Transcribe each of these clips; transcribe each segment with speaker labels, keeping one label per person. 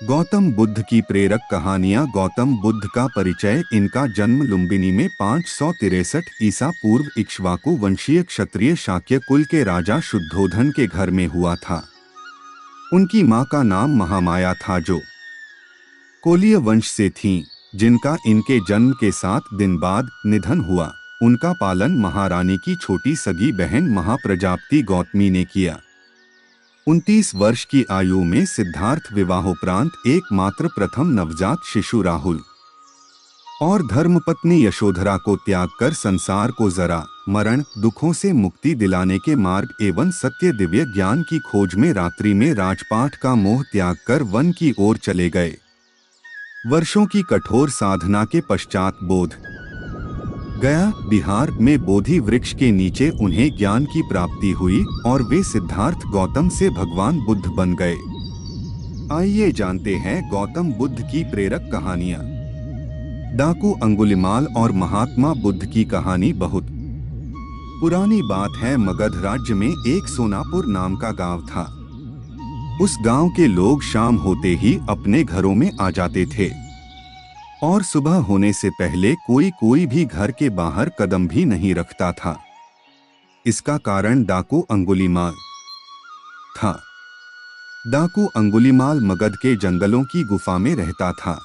Speaker 1: गौतम बुद्ध की प्रेरक कहानियां। गौतम बुद्ध का परिचय। इनका जन्म लुम्बिनी में 563 ईसा पूर्व इक्ष्वाकु वंशीय क्षत्रिय शाक्य कुल के राजा शुद्धोधन के घर में हुआ था। उनकी मां का नाम महामाया था, जो कोलीय वंश से थीं, जिनका इनके जन्म के 7 दिन बाद निधन हुआ। उनका पालन महारानी की छोटी सगी बहन महाप्रजापति गौतमी ने किया। 29 वर्ष की आयु में सिद्धार्थ विवाहोपरांत एकमात्र प्रथम नवजात शिशु राहुल और धर्मपत्नी यशोधरा को त्याग कर संसार को जरा मरण दुखों से मुक्ति दिलाने के मार्ग एवं सत्य दिव्य ज्ञान की खोज में रात्रि में राजपाट का मोह त्याग कर वन की ओर चले गए। वर्षों की कठोर साधना के पश्चात बोध गया बिहार में बोधि वृक्ष के नीचे उन्हें ज्ञान की प्राप्ति हुई और वे सिद्धार्थ गौतम से भगवान बुद्ध बन गए। आइए जानते हैं गौतम बुद्ध की प्रेरक कहानियां। डाकू अंगुलिमाल और महात्मा बुद्ध की कहानी बहुत पुरानी बात है। मगध राज्य में एक सोनापुर नाम का गांव था। उस गांव के लोग शाम होते ही अपने घरों में आ जाते थे और सुबह होने से पहले कोई भी घर के बाहर कदम भी नहीं रखता था। इसका कारण डाकू अंगुलिमाल था। डाकू अंगुलिमाल मगध के जंगलों की गुफा में रहता था।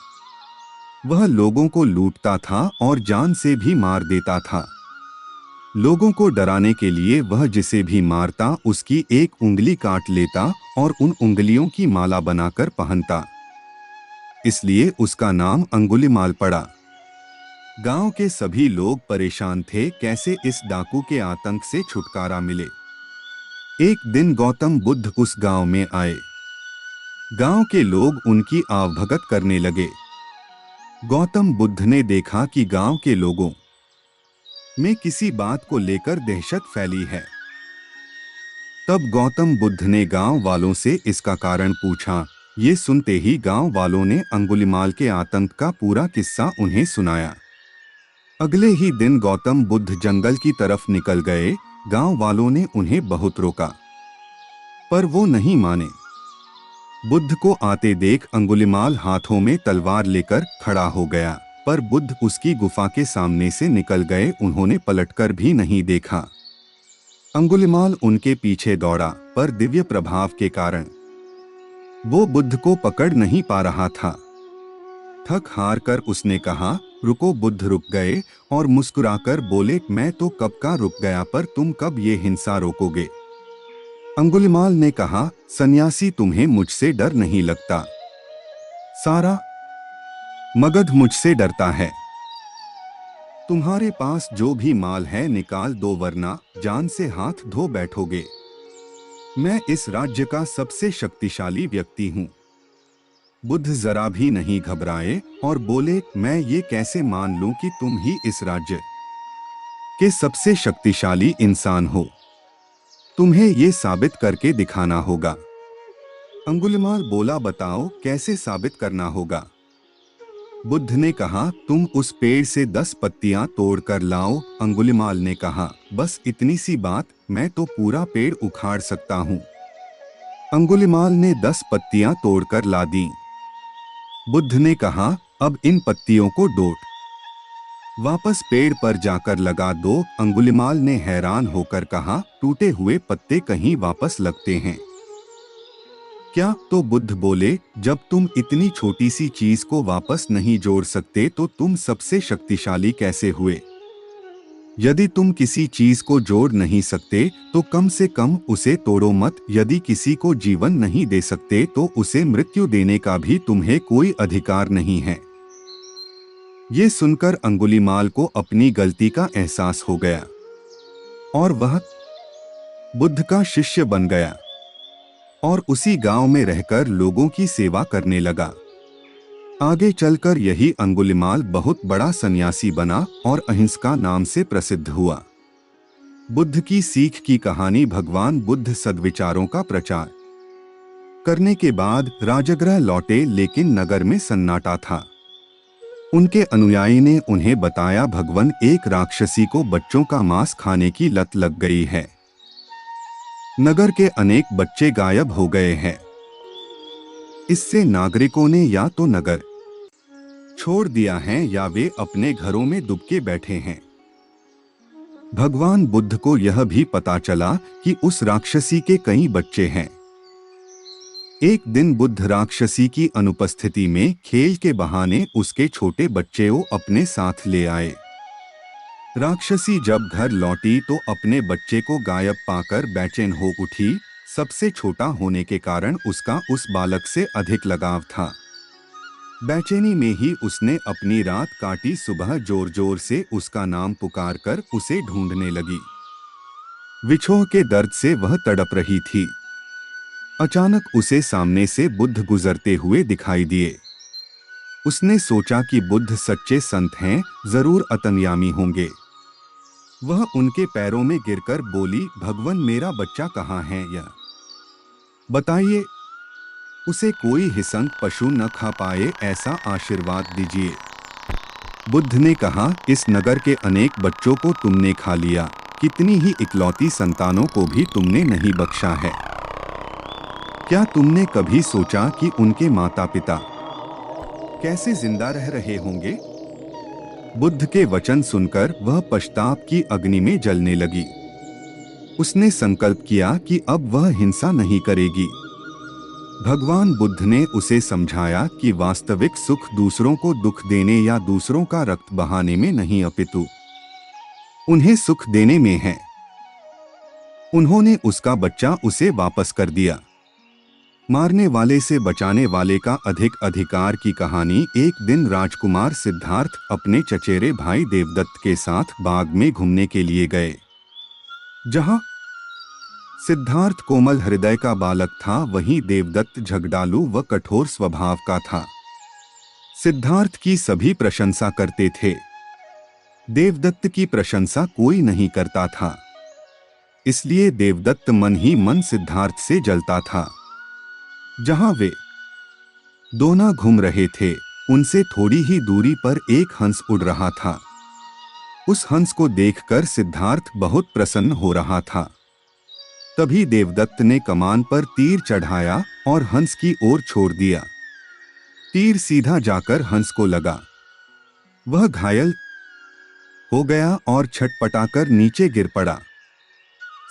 Speaker 1: वह लोगों को लूटता था और जान से भी मार देता था। लोगों को डराने के लिए वह जिसे भी मारता उसकी एक उंगली काट लेता और उन उंगलियों की माला बनाकर पहनता। इसलिए उसका नाम अंगुलिमाल पड़ा। गांव के सभी लोग परेशान थे, कैसे इस डाकू के आतंक से छुटकारा मिले। एक दिन गौतम बुद्ध उस गांव में आए। गांव के लोग उनकी आवभगत करने लगे। गौतम बुद्ध ने देखा कि गांव के लोगों में किसी बात को लेकर दहशत फैली है। तब गौतम बुद्ध ने गांव वालों से इसका कारण पूछा। ये सुनते ही गांव वालों ने अंगुलिमाल के आतंक का पूरा किस्सा उन्हें सुनाया। अगले ही दिन गौतम बुद्ध जंगल की तरफ निकल गए। गांव वालों ने उन्हें बहुत रोका, पर वो नहीं माने। बुद्ध को आते देख अंगुलिमाल हाथों में तलवार लेकर खड़ा हो गया, पर बुद्ध उसकी गुफा के सामने से निकल गए। उन्होंने पलटकर भी नहीं देखा। अंगुलिमाल उनके पीछे दौड़ा, पर दिव्य प्रभाव के कारण वो बुद्ध को पकड़ नहीं पा रहा था। थक हार कर उसने कहा, रुको। बुद्ध रुक गए और मुस्कुराकर बोले, मैं तो कब का रुक गया, पर तुम कब ये हिंसा रोकोगे। अंगुलिमाल ने कहा, सन्यासी, तुम्हें मुझसे डर नहीं लगता। सारा मगध मुझसे डरता है। तुम्हारे पास जो भी माल है निकाल दो, वरना जान से हाथ धो बैठोगे। मैं इस राज्य का सबसे शक्तिशाली व्यक्ति हूँ। बुद्ध जरा भी नहीं घबराए और बोले, मैं ये कैसे मान लूं कि तुम ही इस राज्य के सबसे शक्तिशाली इंसान हो। तुम्हें ये साबित करके दिखाना होगा। अंगुलिमाल बोला, बताओ कैसे साबित करना होगा। बुद्ध ने कहा, तुम उस पेड़ से 10 पत्तियां तोड़ कर लाओ। अंगुलिमाल ने कहा, बस इतनी सी बात, मैं तो पूरा पेड़ उखाड़ सकता हूँ। अंगुलिमाल ने 10 पत्तियां तोड़कर ला दी। बुद्ध ने कहा, अब इन पत्तियों को डोट वापस पेड़ पर जाकर लगा दो। अंगुलिमाल ने हैरान होकर कहा, टूटे हुए पत्ते कहीं वापस लगते हैं क्या? तो बुद्ध बोले, जब तुम इतनी छोटी सी चीज को वापस नहीं जोड़ सकते तो तुम सबसे शक्तिशाली कैसे हुए। यदि तुम किसी चीज को जोड़ नहीं सकते तो कम से कम उसे तोड़ो मत। यदि किसी को जीवन नहीं दे सकते तो उसे मृत्यु देने का भी तुम्हें कोई अधिकार नहीं है। ये सुनकर अंगुलिमाल को अपनी गलती का एहसास हो गया और वह बुद्ध का शिष्य बन गया और उसी गांव में रहकर लोगों की सेवा करने लगा। आगे चलकर यही अंगुलिमाल बहुत बड़ा सन्यासी बना और अहिंसा नाम से प्रसिद्ध हुआ। बुद्ध की सीख की कहानी। भगवान बुद्ध सद्विचारों का प्रचार करने के बाद राजगृह लौटे, लेकिन नगर में सन्नाटा था। उनके अनुयायी ने उन्हें बताया, भगवान, एक राक्षसी को बच्चों का मांस खाने की लत लग गई है। नगर के अनेक बच्चे गायब हो गए हैं। इससे नागरिकों ने या तो नगर छोड़ दिया है या वे अपने घरों में दुबके बैठे हैं। भगवान बुद्ध को यह भी पता चला कि उस राक्षसी के कई बच्चे हैं। एक दिन बुद्ध राक्षसी की अनुपस्थिति में खेल के बहाने उसके छोटे बच्चे को अपने साथ ले आए। राक्षसी जब घर लौटी तो अपने बच्चे को गायब पाकर बेचैन हो उठी। सबसे छोटा होने के कारण उसका उस बालक से अधिक लगाव था। बेचैनी में ही उसने अपनी रात काटी। सुबह जोर जोर से उसका नाम पुकार कर उसे ढूंढने लगी। विछोह के दर्द से वह तड़प रही थी। अचानक उसे सामने से बुद्ध गुजरते हुए दिखाई दिए। उसने सोचा कि बुद्ध सच्चे संत हैं, जरूर अंतर्यामी होंगे। वह उनके पैरों में गिरकर बोली, भगवान मेरा बच्चा कहाँ है, यह बताइए। उसे कोई हिंसक पशु न खा पाए ऐसा आशीर्वाद दीजिए। बुद्ध ने कहा, इस नगर के अनेक बच्चों को तुमने खा लिया, कितनी ही इकलौती संतानों को भी तुमने नहीं बख्शा है। क्या तुमने कभी सोचा कि उनके माता पिता कैसे जिंदा रह रहे होंगे? बुद्ध के वचन सुनकर वह पश्चाताप की अग्नि में जलने लगी। उसने संकल्प किया कि अब वह हिंसा नहीं करेगी। भगवान बुद्ध ने उसे समझाया कि वास्तविक सुख दूसरों को दुख देने या दूसरों का रक्त बहाने में नहीं अपितु उन्हें सुख देने में है। उन्होंने उसका बच्चा उसे वापस कर दिया। मारने वाले से बचाने वाले का अधिक अधिकार की कहानी। एक दिन राजकुमार सिद्धार्थ अपने चचेरे भाई देवदत्त के साथ बाग में घूमने के लिए गए। जहां सिद्धार्थ कोमल हृदय का बालक था, वहीं देवदत्त झगड़ालू व कठोर स्वभाव का था। सिद्धार्थ की सभी प्रशंसा करते थे, देवदत्त की प्रशंसा कोई नहीं करता था। इसलिए देवदत्त मन ही मन सिद्धार्थ से जलता था। जहां वे दोनों घूम रहे थे, उनसे थोड़ी ही दूरी पर एक हंस उड़ रहा था। उस हंस को देखकर सिद्धार्थ बहुत प्रसन्न हो रहा था। तभी देवदत्त ने कमान पर तीर चढ़ाया और हंस की ओर छोड़ दिया। तीर सीधा जाकर हंस को लगा। वह घायल हो गया और छटपटाकर नीचे गिर पड़ा।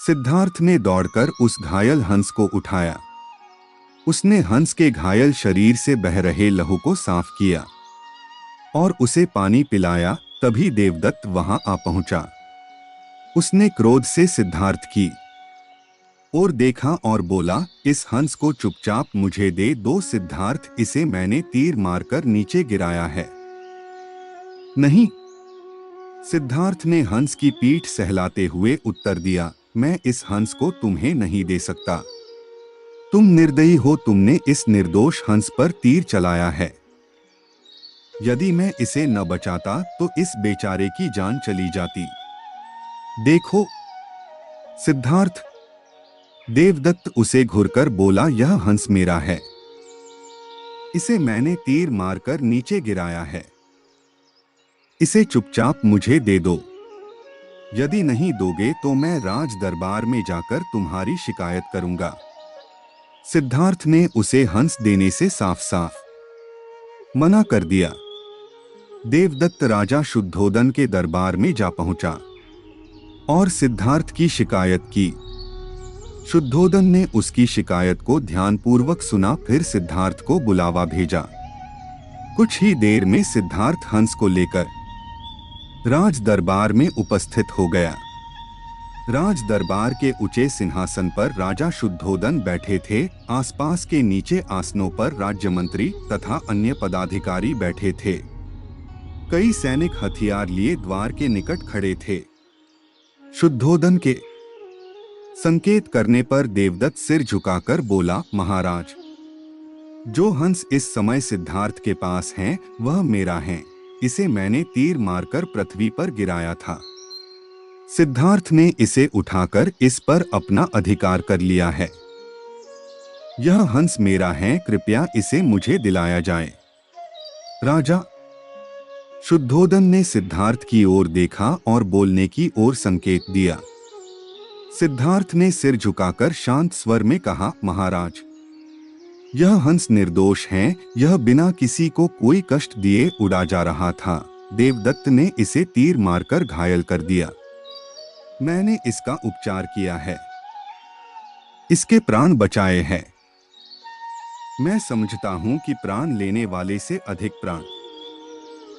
Speaker 1: सिद्धार्थ ने दौड़कर उस घायल हंस को उठाया। उसने हंस के घायल शरीर से बह रहे लहू को साफ किया और उसे पानी पिलाया। तभी देवदत्त वहां आ पहुंचा। उसने क्रोध से सिद्धार्थ की और देखा और बोला, इस हंस को चुपचाप मुझे दे दो। सिद्धार्थ, इसे मैंने तीर मारकर नीचे गिराया है। नहीं, सिद्धार्थ ने हंस की पीठ सहलाते हुए उत्तर दिया, मैं इस हंस को तुम्हें नहीं दे सकता। तुम निर्दयी हो, तुमने इस निर्दोष हंस पर तीर चलाया है। यदि मैं इसे न बचाता तो इस बेचारे की जान चली जाती। देखो सिद्धार्थ। देवदत्त उसे घूरकर बोला, यह हंस मेरा है। इसे मैंने तीर मारकर नीचे गिराया है। इसे चुपचाप मुझे दे दो। यदि नहीं दोगे तो मैं राज दरबार में जाकर तुम्हारी शिकायत करूंगा। सिद्धार्थ ने उसे हंस देने से साफ साफ मना कर दिया। देवदत्त राजा शुद्धोधन के दरबार में जा पहुंचा और सिद्धार्थ की शिकायत की। शुद्धोधन ने उसकी शिकायत को ध्यानपूर्वक सुना, फिर सिद्धार्थ को बुलावा भेजा। कुछ ही देर में सिद्धार्थ हंस को लेकर राज दरबार में उपस्थित हो गया। राज दरबार के ऊंचे सिंहासन पर राजा शुद्धोधन बैठे थे। आसपास के नीचे आसनों पर राज्य मंत्री तथा अन्य पदाधिकारी बैठे थे। कई सैनिक हथियार लिए द्वार के निकट खड़े थे। शुद्धोधन के संकेत करने पर देवदत्त सिर झुकाकर बोला, महाराज, जो हंस इस समय सिद्धार्थ के पास है वह मेरा है। इसे मैंने तीर मारकर पृथ्वी पर गिराया था। सिद्धार्थ ने इसे उठाकर इस पर अपना अधिकार कर लिया है। यह हंस मेरा है, कृपया इसे मुझे दिलाया जाए। राजा शुद्धोधन ने सिद्धार्थ की ओर देखा और बोलने की ओर संकेत दिया। सिद्धार्थ ने सिर झुकाकर शांत स्वर में कहा, महाराज, यह हंस निर्दोष है, यह बिना किसी को कोई कष्ट दिए उड़ा जा रहा था। देवदत्त ने इसे तीर मारकर घायल कर दिया। मैंने इसका उपचार किया है, इसके प्राण बचाए हैं। मैं समझता हूं कि प्राण लेने वाले से अधिक प्राण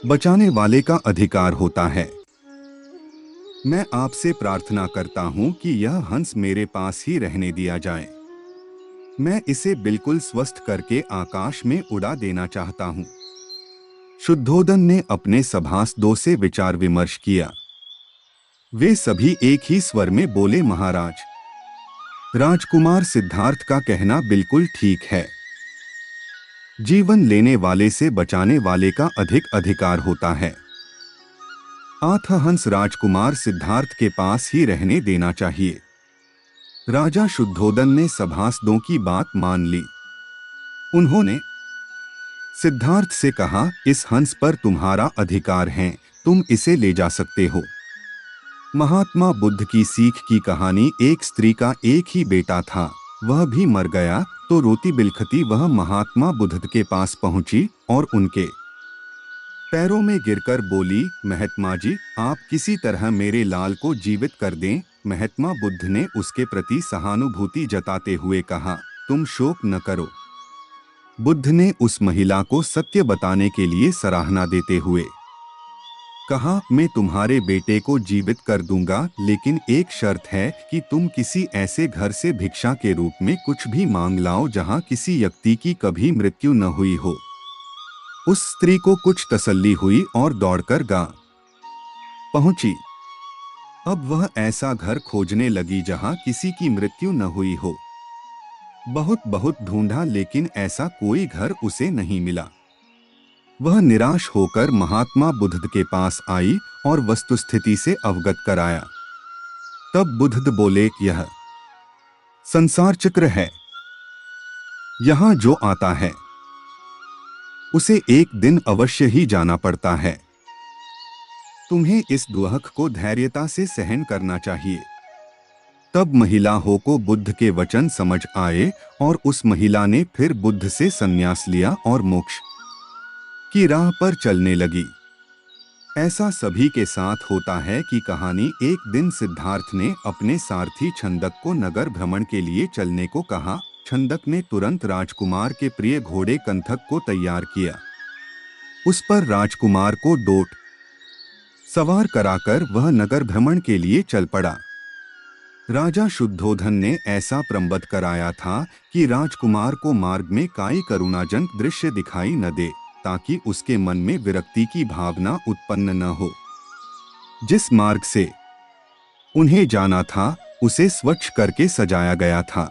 Speaker 1: बचाने वाले का अधिकार होता है। मैं आपसे प्रार्थना करता हूं कि यह हंस मेरे पास ही रहने दिया जाए। मैं इसे बिल्कुल स्वस्थ करके आकाश में उड़ा देना चाहता हूं। शुद्धोधन ने अपने सभासदों से विचार विमर्श किया। वे सभी एक ही स्वर में बोले, महाराज, राजकुमार सिद्धार्थ का कहना बिल्कुल ठीक है। जीवन लेने वाले से बचाने वाले का अधिक अधिकार होता है। अतः हंस राजकुमार सिद्धार्थ के पास ही रहने देना चाहिए। राजा शुद्धोधन ने सभासदों की बात मान ली। उन्होंने सिद्धार्थ से कहा, इस हंस पर तुम्हारा अधिकार है, तुम इसे ले जा सकते हो। महात्मा बुद्ध की सीख की कहानी। एक स्त्री का एक ही बेटा था, वह भी मर गया तो रोती बिलखती वह महात्मा बुद्ध के पास पहुंची और उनके पैरों में गिरकर बोली, महात्मा जी, आप किसी तरह मेरे लाल को जीवित कर दें। महात्मा बुद्ध ने उसके प्रति सहानुभूति जताते हुए कहा, तुम शोक न करो। बुद्ध ने उस महिला को सत्य बताने के लिए सराहना देते हुए कहा, मैं तुम्हारे बेटे को जीवित कर दूंगा, लेकिन एक शर्त है कि तुम किसी ऐसे घर से भिक्षा के रूप में कुछ भी मांग लाओ जहां किसी व्यक्ति की कभी मृत्यु न हुई हो। उस स्त्री को कुछ तसल्ली हुई और दौड़कर गांव पहुंची। अब वह ऐसा घर खोजने लगी जहां किसी की मृत्यु न हुई हो। बहुत बहुत ढूंढा, लेकिन ऐसा कोई घर उसे नहीं मिला। वह निराश होकर महात्मा बुद्ध के पास आई और वस्तुस्थिति से अवगत कराया। तब बुद्ध बोले, यह संसार चक्र है। यहां जो आता है उसे एक दिन अवश्य ही जाना पड़ता है। तुम्हें इस दुख को धैर्यता से सहन करना चाहिए। तब महिला हो को बुद्ध के वचन समझ आए और उस महिला ने फिर बुद्ध से संन्यास लिया और मोक्ष की राह पर चलने लगी। ऐसा सभी के साथ होता है कि कहानी। एक दिन सिद्धार्थ ने अपने सारथी छंदक को नगर भ्रमण के लिए चलने को कहा। छंदक ने तुरंत राजकुमार के प्रिय घोड़े कंथक को तैयार किया। उस पर राजकुमार को डोट सवार कराकर वह नगर भ्रमण के लिए चल पड़ा। राजा शुद्धोधन ने ऐसा प्रबंध कराया था कि राजकुमार को मार्ग में कोई करुणाजनक दृश्य दिखाई न दे, ताकि उसके मन में विरक्ति की भावना उत्पन्न न हो। जिस मार्ग से उन्हें जाना था उसे स्वच्छ करके सजाया गया था।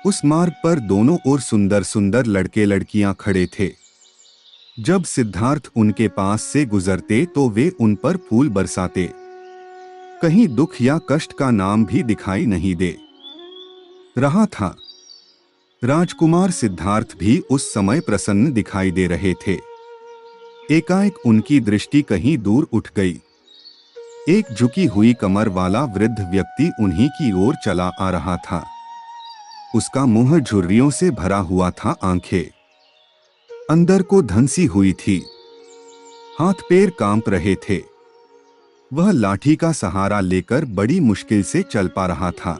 Speaker 1: उस मार्ग पर दोनों ओर सुंदर सुंदर लड़के लड़कियां खड़े थे। जब सिद्धार्थ उनके पास से गुजरते तो वे उन पर फूल बरसाते। कहीं दुख या कष्ट का नाम भी दिखाई नहीं दे रहा था। राजकुमार सिद्धार्थ भी उस समय प्रसन्न दिखाई दे रहे थे। एकाएक उनकी दृष्टि कहीं दूर उठ गई। एक झुकी हुई कमर वाला वृद्ध व्यक्ति उन्हीं की ओर चला आ रहा था। उसका मुंह झुर्रियों से भरा हुआ था, आंखें अंदर को धंसी हुई थी, हाथ पैर कांप रहे थे। वह लाठी का सहारा लेकर बड़ी मुश्किल से चल पा रहा था।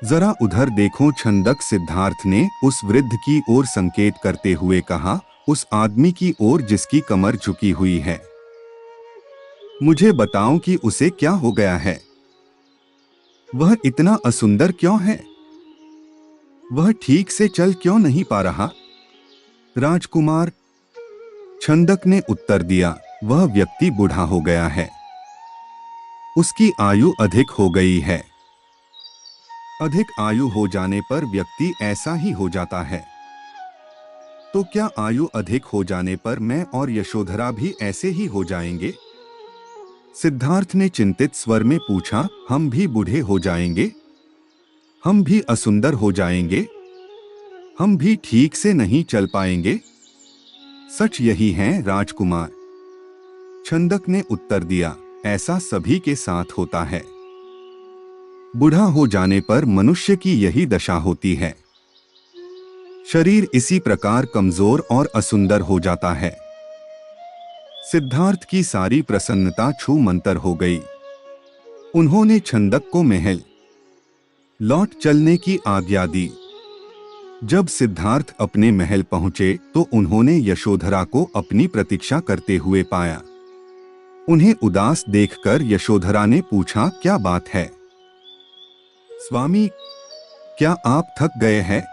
Speaker 1: जरा उधर देखो, छंदक सिद्धार्थ ने उस वृद्ध की ओर संकेत करते हुए कहा, उस आदमी की ओर जिसकी कमर झुकी हुई है। मुझे बताओ कि उसे क्या हो गया है। वह इतना असुंदर क्यों है? वह ठीक से चल क्यों नहीं पा रहा? राजकुमार, छंदक ने उत्तर दिया, वह व्यक्ति बूढ़ा हो गया है। उसकी आयु अधिक हो गई है। अधिक आयु हो जाने पर व्यक्ति ऐसा ही हो जाता है। तो क्या आयु अधिक हो जाने पर मैं और यशोधरा भी ऐसे ही हो जाएंगे? सिद्धार्थ ने चिंतित स्वर में पूछा, हम भी बूढ़े हो जाएंगे? हम भी असुंदर हो जाएंगे? हम भी ठीक से नहीं चल पाएंगे? सच यही है राजकुमार, छंदक ने उत्तर दिया, ऐसा सभी के साथ होता है। बूढ़ा हो जाने पर मनुष्य की यही दशा होती है। शरीर इसी प्रकार कमजोर और असुंदर हो जाता है। सिद्धार्थ की सारी प्रसन्नता छू मंतर हो गई। उन्होंने छंदक को महल लौट चलने की आज्ञा दी। जब सिद्धार्थ अपने महल पहुंचे तो उन्होंने यशोधरा को अपनी प्रतीक्षा करते हुए पाया। उन्हें उदास देखकर यशोधरा ने पूछा, क्या बात है स्वामी, क्या आप थक गए हैं?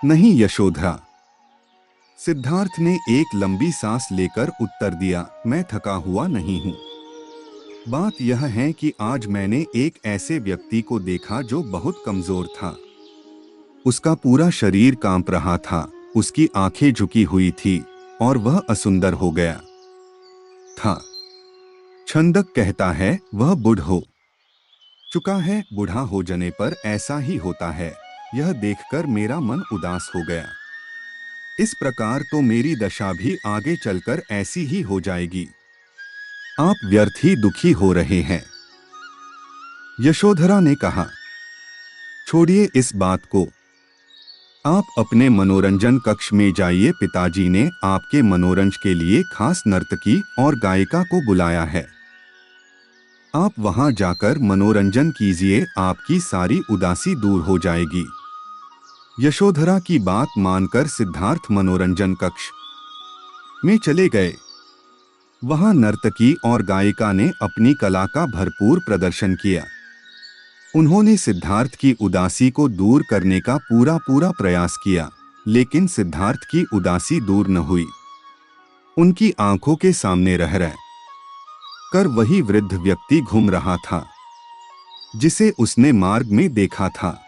Speaker 1: नहीं यशोधरा, सिद्धार्थ ने एक लंबी सांस लेकर उत्तर दिया, मैं थका हुआ नहीं हूं। बात यह है कि आज मैंने एक ऐसे व्यक्ति को देखा जो बहुत कमजोर था। उसका पूरा शरीर कांप रहा था, उसकी आंखें झुकी हुई थी और वह असुंदर हो गया था। छंदक कहता है वह बूढ़ हो चुका है। बूढ़ा हो जाने पर ऐसा ही होता है। यह देखकर मेरा मन उदास हो गया। इस प्रकार तो मेरी दशा भी आगे चलकर ऐसी ही हो जाएगी। आप व्यर्थ ही दुखी हो रहे हैं। यशोधरा ने कहा, छोड़िए इस बात को, आप अपने मनोरंजन कक्ष में जाइए। पिताजी ने आपके मनोरंजन के लिए खास नर्तकी और गायिका को बुलाया है। आप वहां जाकर मनोरंजन कीजिए, आपकी सारी उदासी दूर हो जाएगी। यशोधरा की बात मानकर सिद्धार्थ मनोरंजन कक्ष में चले गए। वहां नर्तकी और गायिका ने अपनी कला का भरपूर प्रदर्शन किया। उन्होंने सिद्धार्थ की उदासी को दूर करने का पूरा प्रयास किया, लेकिन सिद्धार्थ की उदासी दूर न हुई। उनकी आंखों के सामने रह कर वही वृद्ध व्यक्ति घूम रहा था जिसे उसने मार्ग में देखा था।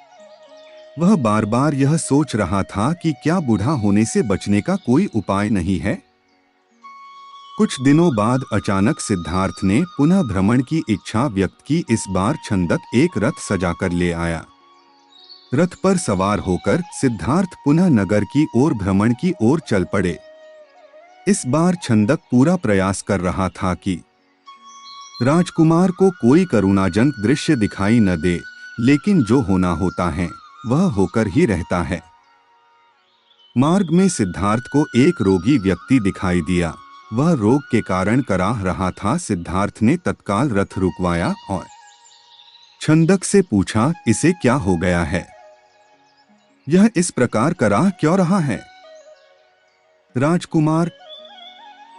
Speaker 1: वह बार बार यह सोच रहा था कि क्या बूढ़ा होने से बचने का कोई उपाय नहीं है। कुछ दिनों बाद अचानक सिद्धार्थ ने पुनः भ्रमण की इच्छा व्यक्त की। इस बार छंदक एक रथ सजाकर ले आया। रथ पर सवार होकर सिद्धार्थ पुनः नगर की ओर भ्रमण की ओर चल पड़े। इस बार छंदक पूरा प्रयास कर रहा था कि राजकुमार को कोई करुणाजनक दृश्य दिखाई न दे, लेकिन जो होना होता है वह होकर ही रहता है। मार्ग में सिद्धार्थ को एक रोगी व्यक्ति दिखाई दिया। वह रोग के कारण कराह रहा था। सिद्धार्थ ने तत्काल रथ रुकवाया और छंदक से पूछा, इसे क्या हो गया है? यह इस प्रकार कराह क्यों रहा है? राजकुमार,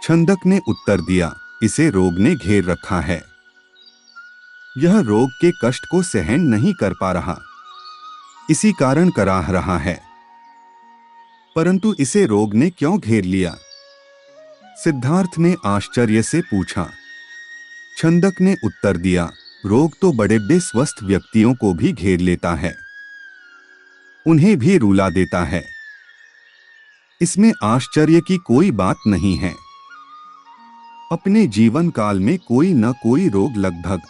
Speaker 1: छंदक ने उत्तर दिया, इसे रोग ने घेर रखा है। यह रोग के कष्ट को सहन नहीं कर पा रहा, इसी कारण कराह रहा है। परंतु इसे रोग ने क्यों घेर लिया? सिद्धार्थ ने आश्चर्य से पूछा। छंदक ने उत्तर दिया, रोग तो बड़े स्वस्थ व्यक्तियों को भी घेर लेता है, उन्हें भी रुला देता है। इसमें आश्चर्य की कोई बात नहीं है। अपने जीवन काल में कोई न कोई रोग लगभग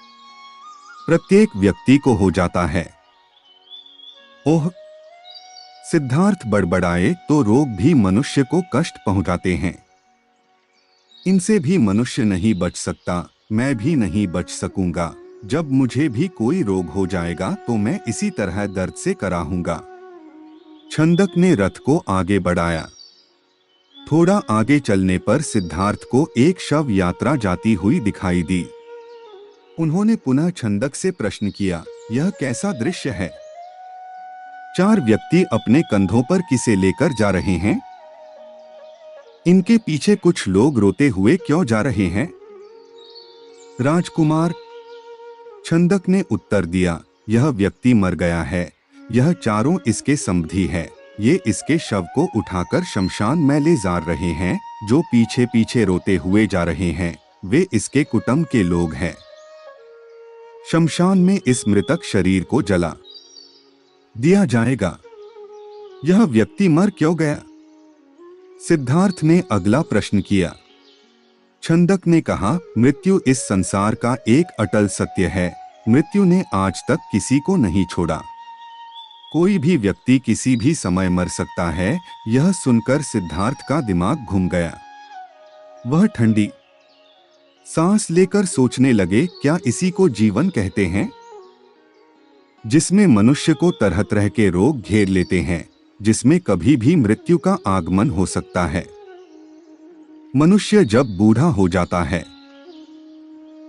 Speaker 1: प्रत्येक व्यक्ति को हो जाता है। ओह! सिद्धार्थ बड़बड़ाए, तो रोग भी मनुष्य को कष्ट पहुंचाते हैं। इनसे भी मनुष्य नहीं बच सकता, मैं भी नहीं बच सकूंगा। जब मुझे भी कोई रोग हो जाएगा तो मैं इसी तरह दर्द से कराहूंगा। छंदक ने रथ को आगे बढ़ाया। थोड़ा आगे चलने पर सिद्धार्थ को एक शव यात्रा जाती हुई दिखाई दी। उन्होंने पुनः छंदक से प्रश्न किया, यह कैसा दृश्य है? 4 व्यक्ति अपने कंधों पर किसे लेकर जा रहे हैं? इनके पीछे कुछ लोग रोते हुए क्यों जा रहे हैं? राजकुमार, छंदक ने उत्तर दिया, यह व्यक्ति मर गया है। यह चारों इसके संबंधी है। ये इसके शव को उठाकर शमशान में ले जा रहे हैं। जो पीछे पीछे रोते हुए जा रहे हैं वे इसके कुटुंब के लोग हैं। शमशान में इस मृतक शरीर को जला दिया जाएगा। यह व्यक्ति मर क्यों गया? सिद्धार्थ ने अगला प्रश्न किया। छंदक ने कहा, मृत्यु इस संसार का एक अटल सत्य है। मृत्यु ने आज तक किसी को नहीं छोड़ा। कोई भी व्यक्ति किसी भी समय मर सकता है। यह सुनकर सिद्धार्थ का दिमाग घूम गया। वह ठंडी सांस लेकर सोचने लगे, क्या इसी को जीवन कहते हैं? जिसमें मनुष्य को तरह तरह के रोग घेर लेते हैं, जिसमें कभी भी मृत्यु का आगमन हो सकता है। मनुष्य जब बूढ़ा हो जाता है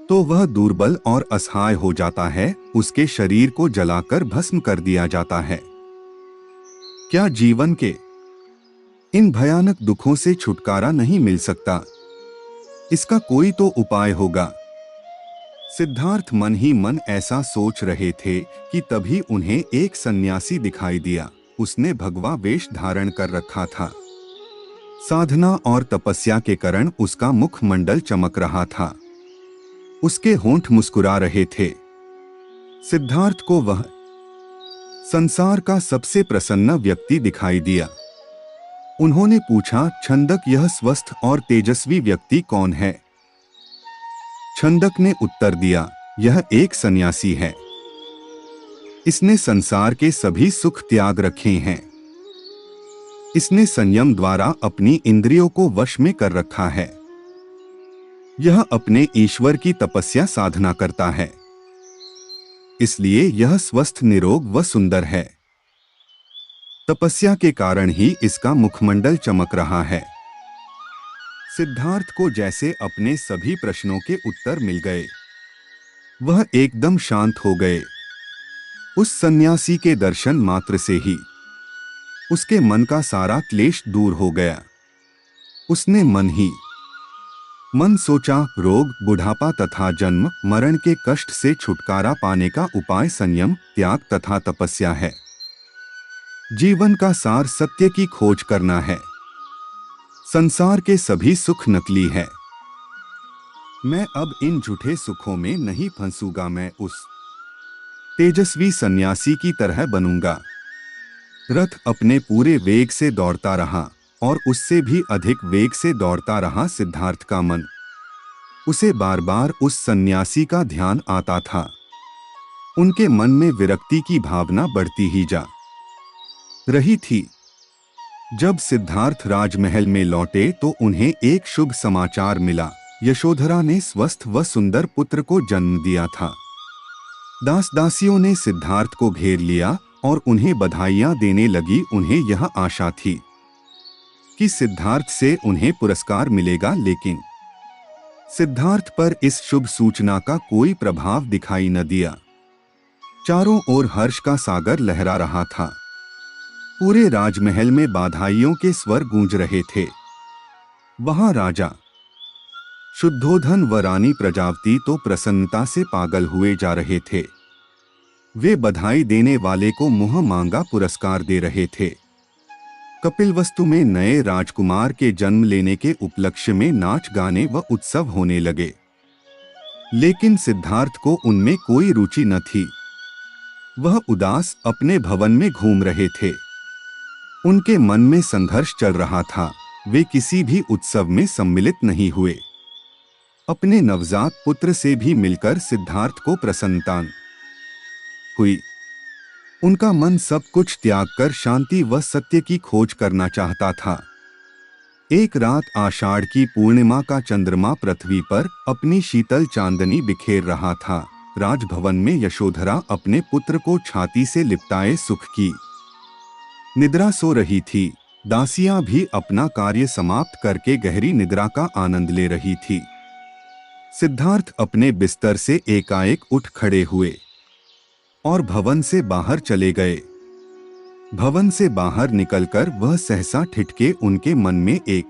Speaker 1: तो वह दुर्बल और असहाय हो जाता है, उसके शरीर को जलाकर भस्म कर दिया जाता है। क्या जीवन के इन भयानक दुखों से छुटकारा नहीं मिल सकता? इसका कोई तो उपाय होगा। सिद्धार्थ मन ही मन ऐसा सोच रहे थे कि तभी उन्हें एक सन्यासी दिखाई दिया। उसने भगवा वेश धारण कर रखा था। साधना और तपस्या के कारण उसका मुखमंडल चमक रहा था। उसके होंठ मुस्कुरा रहे थे। सिद्धार्थ को वह संसार का सबसे प्रसन्न व्यक्ति दिखाई दिया। उन्होंने पूछा, छंदक, यह स्वस्थ और तेजस्वी व्यक्ति कौन है? छंदक ने उत्तर दिया, यह एक सन्यासी है। इसने संसार के सभी सुख त्याग रखे हैं। इसने संयम द्वारा अपनी इंद्रियों को वश में कर रखा है। यह अपने ईश्वर की तपस्या साधना करता है, इसलिए यह स्वस्थ, निरोग व सुंदर है। तपस्या के कारण ही इसका मुखमंडल चमक रहा है। सिद्धार्थ को जैसे अपने सभी प्रश्नों के उत्तर मिल गए। वह एकदम शांत हो गए। उस सन्यासी के दर्शन मात्र से ही उसके मन का सारा क्लेश दूर हो गया। उसने मन ही मन सोचा, रोग, बुढ़ापा तथा जन्म मरण के कष्ट से छुटकारा पाने का उपाय संयम, त्याग तथा तपस्या है। जीवन का सार सत्य की खोज करना है। संसार के सभी सुख नकली है। मैं अब इन झूठे सुखों में नहीं फंसूंगा। मैं उस तेजस्वी सन्यासी की तरह बनूंगा। रथ अपने पूरे वेग से दौड़ता रहा और उससे भी अधिक वेग से दौड़ता रहा सिद्धार्थ का मन। उसे बार बार उस सन्यासी का ध्यान आता था। उनके मन में विरक्ति की भावना बढ़ती ही जा रही थी। जब सिद्धार्थ राजमहल में लौटे तो उन्हें एक शुभ समाचार मिला। यशोधरा ने स्वस्थ व सुंदर पुत्र को जन्म दिया था। दास दासियों ने सिद्धार्थ को घेर लिया और उन्हें बधाइयां देने लगी। उन्हें यह आशा थी कि सिद्धार्थ से उन्हें पुरस्कार मिलेगा, लेकिन सिद्धार्थ पर इस शुभ सूचना का कोई प्रभाव दिखाई न दिया। चारों ओर हर्ष का सागर लहरा रहा था। पूरे राजमहल में बधाइयों के स्वर गूंज रहे थे। वहां राजा शुद्धोधन व रानी प्रजावती तो प्रसन्नता से पागल हुए जा रहे थे। वे बधाई देने वाले को मुंह मांगा पुरस्कार दे रहे थे। कपिलवस्तु में नए राजकुमार के जन्म लेने के उपलक्ष्य में नाच गाने व उत्सव होने लगे, लेकिन सिद्धार्थ को उनमें कोई रुचि न थी। वह उदास अपने भवन में घूम रहे थे। उनके मन में संघर्ष चल रहा था। वे किसी भी उत्सव में सम्मिलित नहीं हुए। अपने नवजात पुत्र से भी मिलकर सिद्धार्थ को प्रसन्नता हुई। उनका मन सब कुछ त्याग कर शांति व सत्य की खोज करना चाहता था। एक रात आषाढ़ की पूर्णिमा का चंद्रमा पृथ्वी पर अपनी शीतल चांदनी बिखेर रहा था। राजभवन में यशोधरा अपने पुत्र को छाती से लिपटाए सुख की निद्रा सो रही थी। दासियां भी अपना कार्य समाप्त करके गहरी निद्रा का आनंद ले रही थी। सिद्धार्थ अपने बिस्तर से एकाएक उठ खड़े हुए और भवन से बाहर चले गए। भवन से बाहर निकलकर वह सहसा ठिठके। उनके मन में एक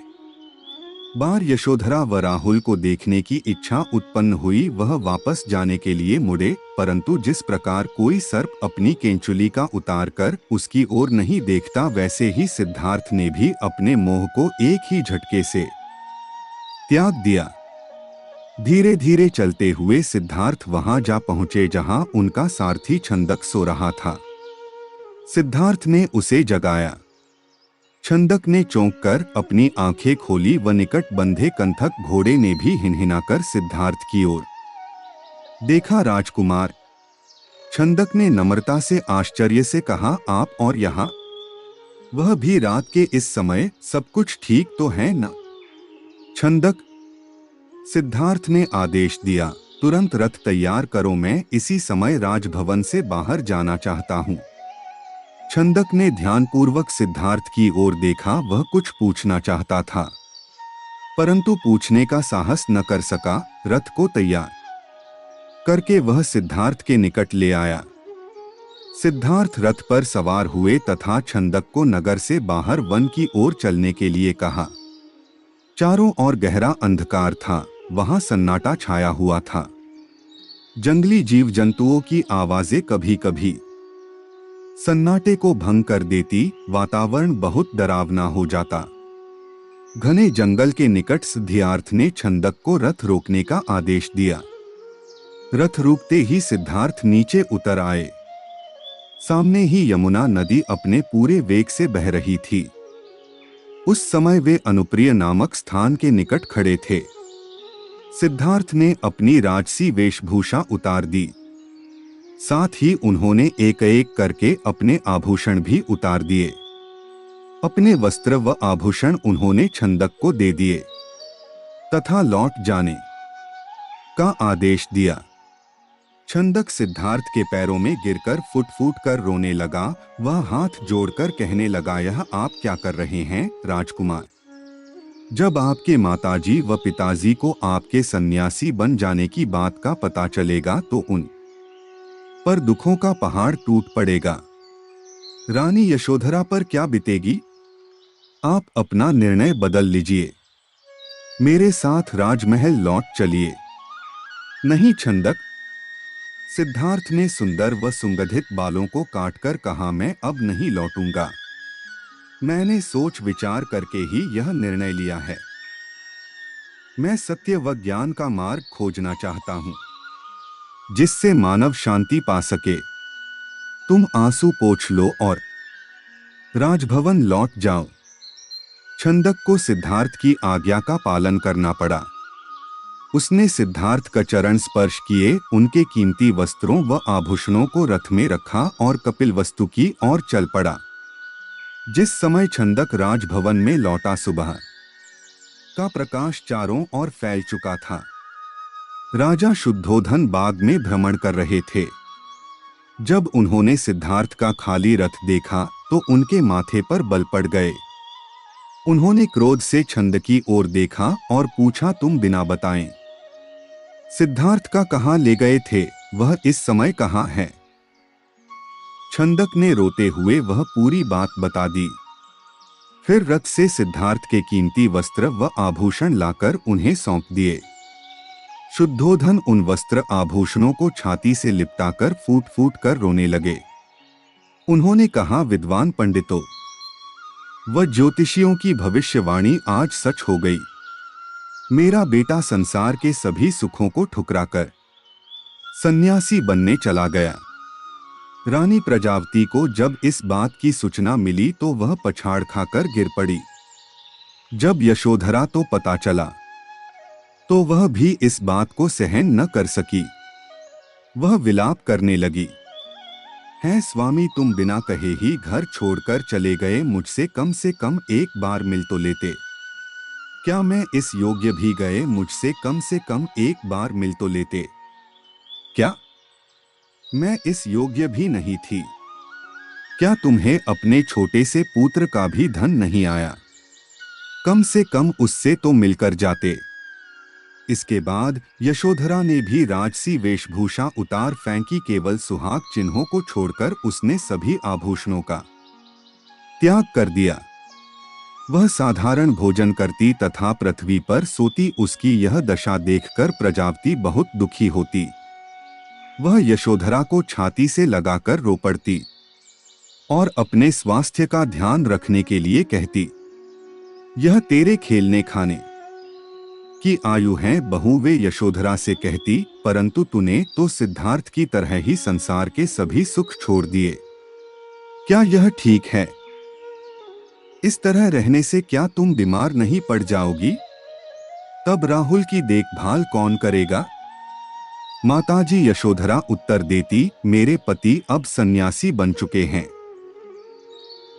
Speaker 1: बार यशोधरा व राहुल को देखने की इच्छा उत्पन्न हुई। वह वापस जाने के लिए मुड़े, परंतु जिस प्रकार कोई सर्प अपनी केंचुली का उतार कर उसकी ओर नहीं देखता, वैसे ही सिद्धार्थ ने भी अपने मोह को एक ही झटके से त्याग दिया। धीरे धीरे चलते हुए सिद्धार्थ वहां जा पहुंचे जहां उनका सारथी छंदक सो रहा था। सिद्धार्थ ने उसे जगाया। छंदक ने चौंक कर अपनी आंखें खोली व निकट बंधे कंथक घोड़े ने भी हिनहिनाकर सिद्धार्थ की ओर देखा। राजकुमार, छंदक ने नम्रता से आश्चर्य से कहा, आप और यहाँ? वह भी रात के इस समय? सब कुछ ठीक तो है न? छंदक, सिद्धार्थ ने आदेश दिया, तुरंत रथ तैयार करो। मैं इसी समय राजभवन से बाहर जाना चाहता हूँ। छंदक ने ध्यानपूर्वक सिद्धार्थ की ओर देखा। वह कुछ पूछना चाहता था, परंतु पूछने का साहस न कर सका। रथ को तैयार करके वह सिद्धार्थ के निकट ले आया। सिद्धार्थ रथ पर सवार हुए तथा छंदक को नगर से बाहर वन की ओर चलने के लिए कहा। चारों ओर गहरा अंधकार था। वहां सन्नाटा छाया हुआ था। जंगली जीव जंतुओं की आवाजें कभी कभी सन्नाटे को भंग कर देती। वातावरण बहुत डरावना हो जाता। घने जंगल के निकट सिद्धार्थ ने छंदक को रथ रोकने का आदेश दिया। रथ रुकते ही सिद्धार्थ नीचे उतर आए। सामने ही यमुना नदी अपने पूरे वेग से बह रही थी। उस समय वे अनुप्रिय नामक स्थान के निकट खड़े थे। सिद्धार्थ ने अपनी राजसी वेशभूषा उतार दी। साथ ही उन्होंने एक एक करके अपने आभूषण भी उतार दिए। अपने वस्त्र व आभूषण उन्होंने छंदक को दे दिए तथा लौट जाने का आदेश दिया। छंदक सिद्धार्थ के पैरों में गिरकर फुट फुट कर रोने लगा। वह हाथ जोड़कर कहने लगा, यह आप क्या कर रहे हैं राजकुमार? जब आपके माताजी व पिताजी को आपके सन्यासी बन जाने की बात का पता चलेगा तो उन पर दुखों का पहाड़ टूट पड़ेगा। रानी यशोधरा पर क्या बीतेगी? आप अपना निर्णय बदल लीजिए। मेरे साथ राजमहल लौट चलिए। नहीं छंदक, सिद्धार्थ ने सुंदर व सुगंधित बालों को काटकर कहा, मैं अब नहीं लौटूंगा। मैंने सोच विचार करके ही यह निर्णय लिया है। मैं सत्य व ज्ञान का मार्ग खोजना चाहता हूं, जिससे मानव शांति पा सके। तुम आंसू पोंछ लो और राजभवन लौट जाओ। छंदक को सिद्धार्थ की आज्ञा का पालन करना पड़ा। उसने सिद्धार्थ का चरण स्पर्श किए, उनके कीमती वस्त्रों व आभूषणों को रथ में रखा और कपिलवस्तु की ओर चल पड़ा। जिस समय छंदक राजभवन में लौटा, सुबह का प्रकाश चारों ओर फैल चुका था। राजा शुद्धोधन बाग में भ्रमण कर रहे थे। जब उन्होंने सिद्धार्थ का खाली रथ देखा तो उनके माथे पर बल पड़ गए। उन्होंने क्रोध से छंद की ओर देखा और पूछा, तुम बिना बताएं सिद्धार्थ का कहाँ ले गए थे? वह इस समय कहाँ है? छंदक ने रोते हुए वह पूरी बात बता दी। फिर रथ से सिद्धार्थ के कीमती वस्त्र व आभूषण लाकर उन्हें सौंप दिए। शुद्धोधन उन वस्त्र आभूषणों को छाती से लिपटाकर फूट फूट कर रोने लगे। उन्होंने कहा, विद्वान पंडितों व ज्योतिषियों की भविष्यवाणी आज सच हो गई। मेरा बेटा संसार के सभी सुखों को ठुकराकर सन्यासी बनने चला गया। रानी प्रजावती को जब इस बात की सूचना मिली तो वह पछाड़ खाकर गिर पड़ी। जब यशोधरा तो पता चला तो वह भी इस बात को सहन न कर सकी। वह विलाप करने लगी, है स्वामी, तुम बिना कहे ही घर छोड़कर चले गए। मुझसे कम एक बार मिल तो लेते। क्या मैं इस योग्य भी गए? मुझसे कम एक बार मिल तो लेते। क्या मैं इस योग्य भी नहीं थी? क्या तुम्हें अपने छोटे से पुत्र का भी धन नहीं आया? कम से कम उससे तो मिलकर जाते। इसके बाद यशोधरा ने भी राजसी वेशभूषा उतार फेंकी। केवल सुहाग चिन्हों को छोड़कर उसने सभी आभूषणों का त्याग कर दिया। वह साधारण भोजन करती तथा पृथ्वी पर सोती। उसकी यह दशा देखकर प्रजावती बहुत दुखी होती। वह यशोधरा को छाती से लगाकर रो पड़ती और अपने स्वास्थ्य का ध्यान रखने के लिए कहती, यह तेरे खेलने खाने की आयु है बहू। वे यशोधरा से कहती, परंतु तूने तो सिद्धार्थ की तरह ही संसार के सभी सुख छोड़ दिए। क्या यह ठीक है? इस तरह रहने से क्या तुम बीमार नहीं पड़ जाओगी? तब राहुल की देखभाल कौन करेगा? माताजी यशोधरा उत्तर देती, मेरे पति अब सन्यासी बन चुके हैं।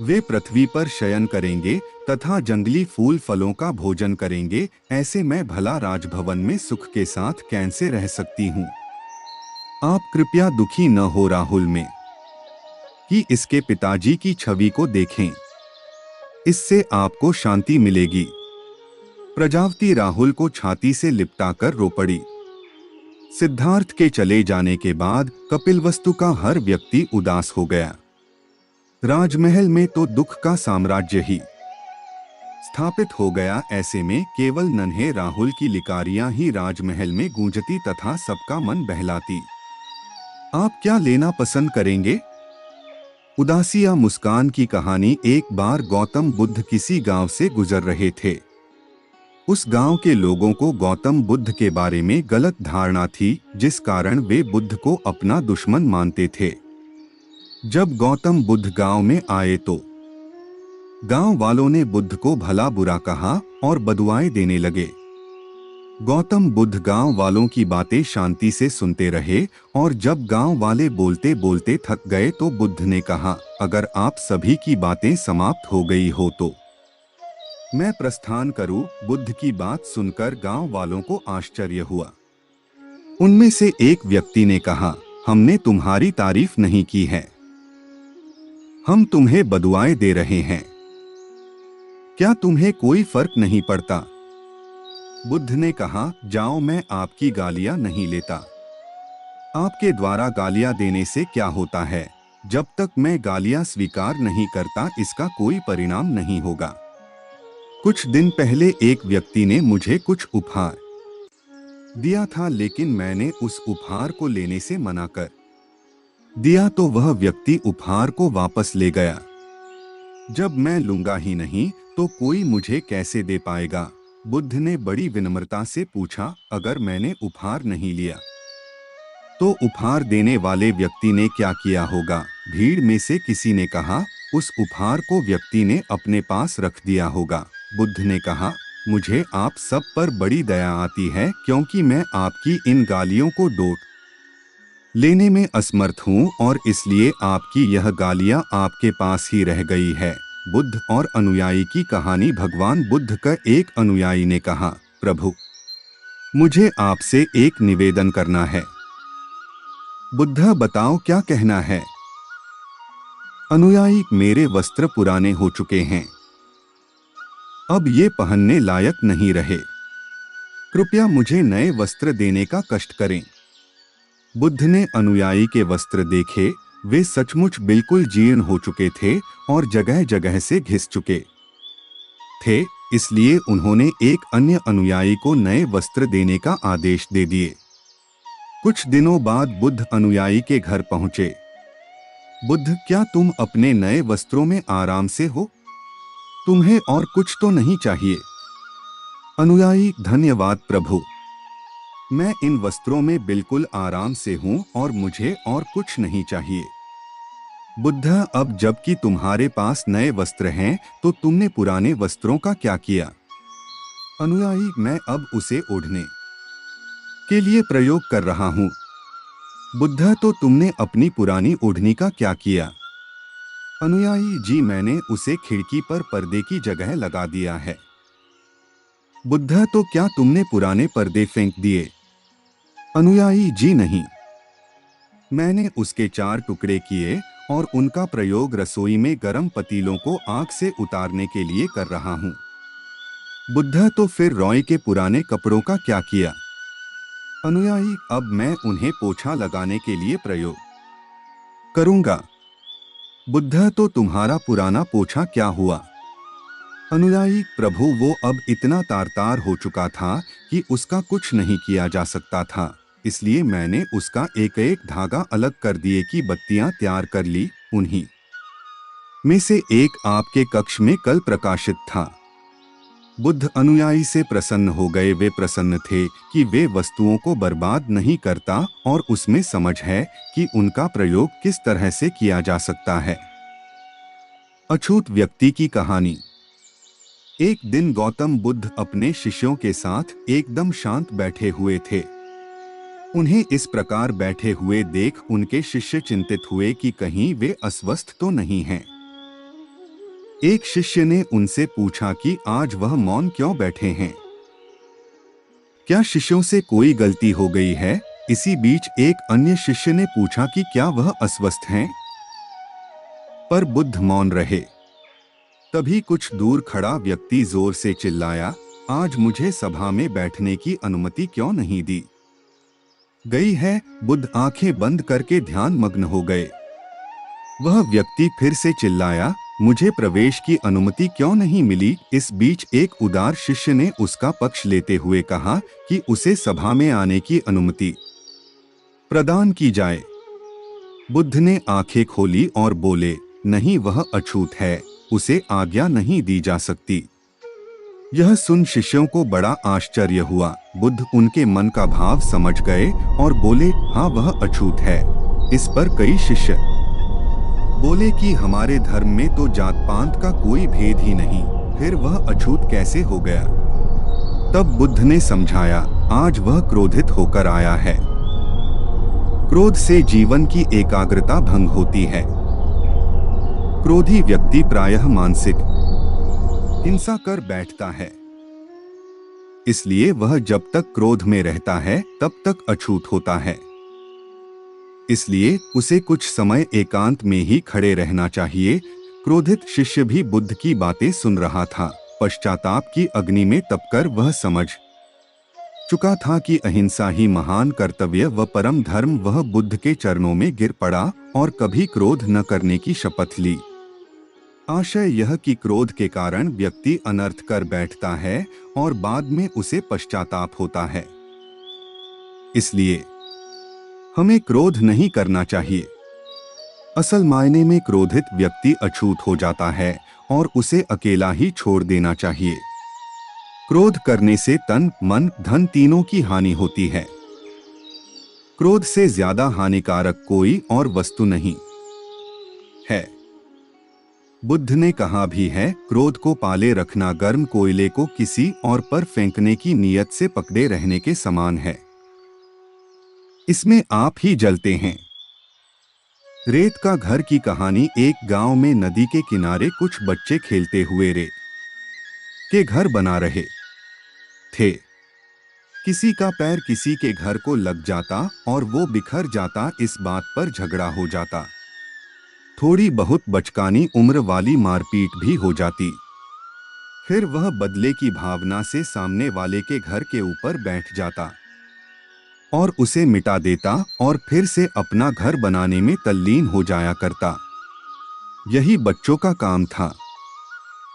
Speaker 1: वे पृथ्वी पर शयन करेंगे तथा जंगली फूल फलों का भोजन करेंगे। ऐसे मैं भला राजभवन में सुख के साथ कैसे रह सकती हूँ? आप कृपया दुखी न हो राहुल में कि इसके पिताजी की छवि को देखें, इससे आपको शांति मिलेगी। प्रजावती राहुल को छाती से लिपटाकर रो पड़ी। सिद्धार्थ के चले जाने के बाद कपिलवस्तु का हर व्यक्ति उदास हो गया। राजमहल में तो दुख का साम्राज्य ही स्थापित हो गया। ऐसे में केवल नन्हे राहुल की लिकारियां ही राजमहल में गूंजती तथा सबका मन बहलाती। आप क्या लेना पसंद करेंगे? उदासी या मुस्कान की कहानी। एक बार गौतम बुद्ध किसी गांव से गुजर रहे थे। उस गांव के लोगों को गौतम बुद्ध के बारे में गलत धारणा थी, जिस कारण वे बुद्ध को अपना दुश्मन मानते थे। जब गौतम बुद्ध गांव में आए तो गांव वालों ने बुद्ध को भला बुरा कहा और बदुआएं देने लगे। गौतम बुद्ध गांव वालों की बातें शांति से सुनते रहे और जब गांव वाले बोलते बोलते थक गए तो बुद्ध ने कहा, अगर आप सभी की बातें समाप्त हो गई हो तो मैं प्रस्थान करूं। बुद्ध की बात सुनकर गांव वालों को आश्चर्य हुआ। उनमें से एक व्यक्ति ने कहा, हमने तुम्हारी तारीफ नहीं की है, हम तुम्हें बदुआएं दे रहे हैं, क्या तुम्हें कोई फर्क नहीं पड़ता? बुद्ध ने कहा, जाओ, मैं आपकी गालियां नहीं लेता। आपके द्वारा गालियां देने से क्या होता है? जब तक मैं गालियां स्वीकार नहीं करता इसका कोई परिणाम नहीं होगा। कुछ दिन पहले एक व्यक्ति ने मुझे कुछ उपहार दिया था, लेकिन मैंने उस उपहार को लेने से मना कर दिया तो वह व्यक्ति उपहार को वापस ले गया। जब मैं लूंगा ही नहीं तो कोई मुझे कैसे दे पाएगा? बुद्ध ने बड़ी विनम्रता से पूछा, अगर मैंने उपहार नहीं लिया तो उपहार देने वाले व्यक्ति ने क्या किया होगा? भीड़ में से किसी ने कहा, उस उपहार को व्यक्ति ने अपने पास रख दिया होगा। बुद्ध ने कहा, मुझे आप सब पर बड़ी दया आती है, क्योंकि मैं आपकी इन गालियों को डोट लेने में असमर्थ हूँ और इसलिए आपकी यह गालियाँ आपके पास ही रह गई है। बुद्ध और अनुयायी की कहानी। भगवान बुद्ध का एक अनुयायी ने कहा, प्रभु, मुझे आपसे एक निवेदन करना है। बुद्ध, बताओ क्या कहना है? अनुयायी, मेरे वस्त्र पुराने हो चुके हैं, अब ये पहनने लायक नहीं रहे, कृपया मुझे नए वस्त्र देने का कष्ट करें। बुद्ध ने अनुयायी के वस्त्र देखे, वे सचमुच बिल्कुल जीर्ण हो चुके थे और जगह जगह से घिस चुके थे, इसलिए उन्होंने एक अन्य अनुयायी को नए वस्त्र देने का आदेश दे दिए। कुछ दिनों बाद बुद्ध अनुयायी के घर पहुंचे। बुद्ध, क्या तुम अपने नए वस्त्रों में आराम से हो? तुम्हें और कुछ तो नहीं चाहिए? अनुयायी, धन्यवाद प्रभु, मैं इन वस्त्रों में बिल्कुल आराम से हूं और मुझे और कुछ नहीं चाहिए। बुद्ध, अब जबकि तुम्हारे पास नए वस्त्र हैं तो तुमने पुराने वस्त्रों का क्या किया? अनुयायी, मैं अब उसे ओढ़ने के लिए प्रयोग कर रहा हूं। बुद्ध, तो तुमने अपनी पुरानी ओढ़नी का क्या किया? अनुयायी जी, मैंने उसे खिड़की पर पर्दे की जगह लगा दिया है। बुद्ध, तो क्या तुमने पुराने पर्दे फेंक दिए? अनुयायी जी नहीं, मैंने उसके 4 टुकड़े किए और उनका प्रयोग रसोई में गर्म पतीलों को आग से उतारने के लिए कर रहा हूँ। बुद्ध, तो फिर रॉय के पुराने कपड़ों का क्या किया? अनुयायी, अब मैं उन्हें पोछा लगाने के लिए प्रयोग करूंगा। बुद्ध, तो तुम्हारा पुराना पोछा क्या हुआ? अनुयायी, प्रभु, वो अब इतना तार-तार हो चुका था कि उसका कुछ नहीं किया जा सकता था, इसलिए मैंने उसका एक एक धागा अलग कर दिए की बत्तियां तैयार कर ली। उन्हीं में से एक आपके कक्ष में कल प्रकाशित था। बुद्ध अनुयायी से प्रसन्न हो गए। वे प्रसन्न थे कि वे वस्तुओं को बर्बाद नहीं करता और उसमें समझ है कि उनका प्रयोग किस तरह से किया जा सकता है। अछूत व्यक्ति की कहानी। एक दिन गौतम बुद्ध अपने शिष्यों के साथ एकदम शांत बैठे हुए थे। उन्हें इस प्रकार बैठे हुए देख उनके शिष्य चिंतित हुए कि कहीं वे अस्वस्थ तो नहीं हैं। एक शिष्य ने उनसे पूछा कि आज वह मौन क्यों बैठे हैं? क्या शिष्यों से कोई गलती हो गई है? इसी बीच एक अन्य शिष्य ने पूछा कि क्या वह अस्वस्थ हैं? पर बुद्ध मौन रहे। तभी कुछ दूर खड़ा व्यक्ति जोर से चिल्लाया, आज मुझे सभा में बैठने की अनुमति क्यों नहीं दी गई है? बुद्ध आंखें बंद करके ध्यान मग्न हो गए। वह व्यक्ति फिर से चिल्लाया, मुझे प्रवेश की अनुमति क्यों नहीं मिली? इस बीच एक उदार शिष्य ने उसका पक्ष लेते हुए कहा कि उसे सभा में आने की अनुमति प्रदान की जाए। बुद्ध ने आंखें खोली और बोले, नहीं, वह अछूत है, उसे आज्ञा नहीं दी जा सकती। यह सुन शिष्यों को बड़ा आश्चर्य हुआ। बुद्ध उनके मन का भाव समझ गए और बोले, हाँ, वह अछूत है। इस पर कई शिष्य बोले कि हमारे धर्म में तो जात पात का कोई भेद ही नहीं, फिर वह अछूत कैसे हो गया? तब बुद्ध ने समझाया, आज वह क्रोधित होकर आया है। क्रोध से जीवन की एकाग्रता भंग होती है। क्रोधी व्यक्ति प्रायः मानसिक हिंसा कर बैठता है। इसलिए वह जब तक क्रोध में रहता है तब तक अछूत होता है। इसलिए उसे कुछ समय एकांत में ही खड़े रहना चाहिए। क्रोधित शिष्य भी बुद्ध की बातें सुन रहा था। पश्चाताप की अग्नि में तपकर वह समझ चुका था कि अहिंसा ही महान कर्तव्य व परम धर्म। वह बुद्ध के चरणों में गिर पड़ा और कभी क्रोध न करने की शपथ ली। आशय यह कि क्रोध के कारण व्यक्ति अनर्थ कर बैठता है और बाद में उसे पश्चाताप होता है। इसलिए हमें क्रोध नहीं करना चाहिए। असल मायने में क्रोधित व्यक्ति अछूत हो जाता है और उसे अकेला ही छोड़ देना चाहिए। क्रोध करने से तन, मन, धन तीनों की हानि होती है। क्रोध से ज्यादा हानिकारक कोई और वस्तु नहीं है। बुद्ध ने कहा भी है, क्रोध को पाले रखना गर्म कोयले को किसी और पर फेंकने की नीयत से पकड़े रहने के समान है। इसमें आप ही जलते हैं। रेत का घर की कहानी। एक गांव में नदी के किनारे कुछ बच्चे खेलते हुए रेत के घर बना रहे थे। किसी का पैर किसी के घर को लग जाता और वो बिखर जाता। इस बात पर झगड़ा हो जाता। थोड़ी बहुत बचकानी उम्र वाली मारपीट भी हो जाती। फिर वह बदले की भावना से सामने वाले के घर के ऊपर बैठ जाता और उसे मिटा देता और फिर से अपना घर बनाने में तल्लीन हो जाया करता। यही बच्चों का काम था।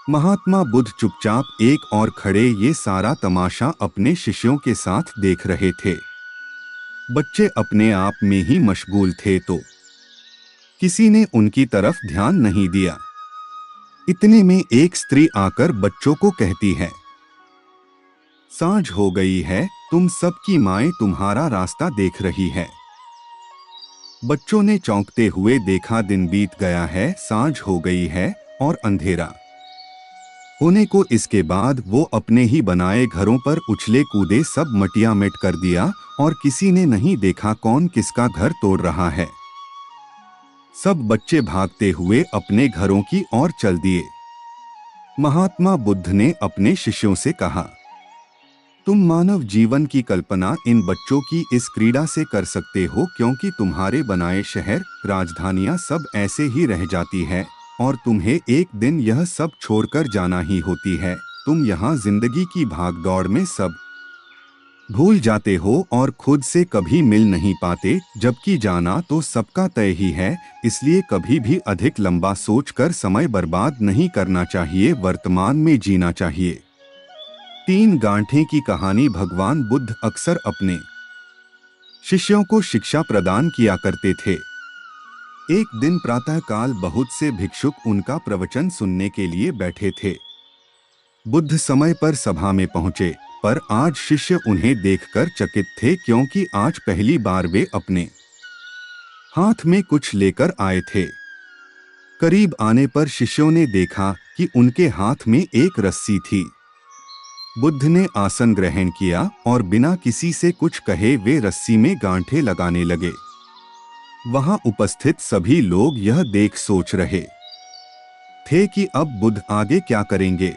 Speaker 1: महात्मा बुद्ध चुपचाप एक और खड़े ये सारा तमाशा अपने शिष्यों के साथ देख रहे थे। बच्चे अपने आप में ही मशगूल थे तो किसी ने उनकी तरफ ध्यान नहीं दिया। इतने में एक स्त्री आकर बच्चों को कहती है, सांझ हो गई है, तुम सबकी माएं तुम्हारा रास्ता देख रही है। बच्चों ने चौंकते हुए देखा, दिन बीत गया है, सांझ हो गई है और अंधेरा होने को। इसके बाद वो अपने ही बनाए घरों पर उछले कूदे, सब मटिया मिट कर दिया और किसी ने नहीं देखा कौन किसका घर तोड़ रहा है। सब बच्चे भागते हुए अपने घरों की ओर चल दिए। महात्मा बुद्ध ने अपने शिष्यों से कहा, तुम मानव जीवन की कल्पना इन बच्चों की इस क्रीड़ा से कर सकते हो, क्योंकि तुम्हारे बनाए शहर, राजधानियां सब ऐसे ही रह जाती है और तुम्हें एक दिन यह सब छोड़कर जाना ही होती है। तुम यहाँ जिंदगी की भागदौड़ में सब भूल जाते हो और खुद से कभी मिल नहीं पाते, जबकि जाना तो सबका तय ही है। इसलिए कभी भी अधिक लंबा सोचकर समय बर्बाद नहीं करना चाहिए, वर्तमान में जीना चाहिए। 3 गांठें की कहानी। भगवान बुद्ध अक्सर अपने शिष्यों को शिक्षा प्रदान किया करते थे। एक दिन प्रातःकाल बहुत से भिक्षुक उनका प्रवचन सुनने के लिए बैठे थे। बुद्ध समय पर सभा में पहुंचे, पर आज शिष्य उन्हें देखकर चकित थे, क्योंकि आज पहली बार वे अपने हाथ में कुछ लेकर आए थे। करीब आने पर शिष्यों ने देखा कि उनके हाथ में एक रस्सी थी। बुद्ध ने आसन ग्रहण किया और बिना किसी से कुछ कहे वे रस्सी में गांठें लगाने लगे। वहां उपस्थित सभी लोग यह देख सोच रहे थे कि अब बुद्ध आगे क्या करेंगे।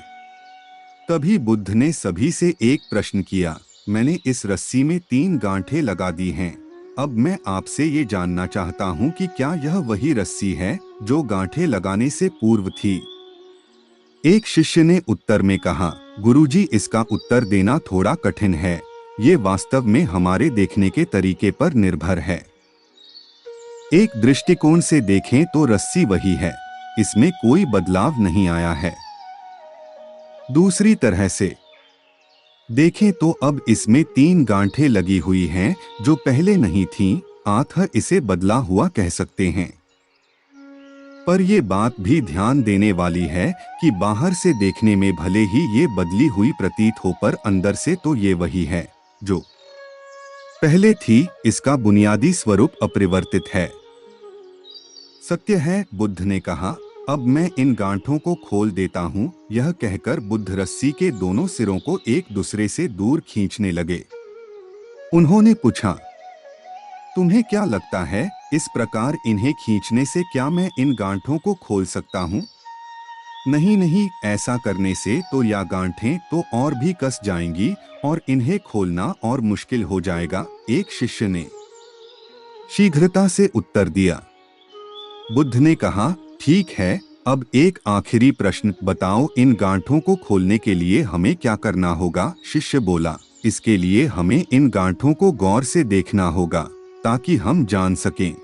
Speaker 1: तभी बुद्ध ने सभी से एक प्रश्न किया, मैंने इस रस्सी में 3 गांठें लगा दी हैं, अब मैं आपसे ये जानना चाहता हूँ कि क्या यह वही रस्सी है जो गांठें लगाने से पूर्व थी? एक शिष्य ने उत्तर में कहा, गुरुजी, इसका उत्तर देना थोड़ा कठिन है। ये वास्तव में हमारे देखने के तरीके पर निर्भर है। एक दृष्टिकोण से देखें तो रस्सी वही है, इसमें कोई बदलाव नहीं आया है। दूसरी तरह से देखें तो अब इसमें 3 गांठें लगी हुई हैं जो पहले नहीं थीं, अतः इसे बदला हुआ कह सकते हैं। पर यह बात भी ध्यान देने वाली है कि बाहर से देखने में भले ही ये बदली हुई प्रतीत हो, पर अंदर से तो ये वही है जो पहले थी। इसका बुनियादी स्वरूप अपरिवर्तित है। सत्य है, बुद्ध ने कहा। अब मैं इन गांठों को खोल देता हूँ। यह कहकर बुद्ध रस्सी के दोनों सिरों को एक दूसरे से दूर खींचने लगे। उन्होंने पूछा, तुम्हें क्या लगता है, इस प्रकार इन्हें खींचने से क्या मैं इन गांठों को खोल सकता हूँ? नहीं नहीं, ऐसा करने से तो या गांठें तो और भी कस जाएंगी और इन्हें खोलना और मुश्किल हो जाएगा, एक शिष्य ने शीघ्रता से उत्तर दिया। बुद्ध ने कहा, ठीक है, अब एक आखिरी प्रश्न बताओ, इन गांठों को खोलने के लिए हमें क्या करना होगा? शिष्य बोला, इसके लिए हमें इन गांठों को गौर से देखना होगा ताकि हम जान सकें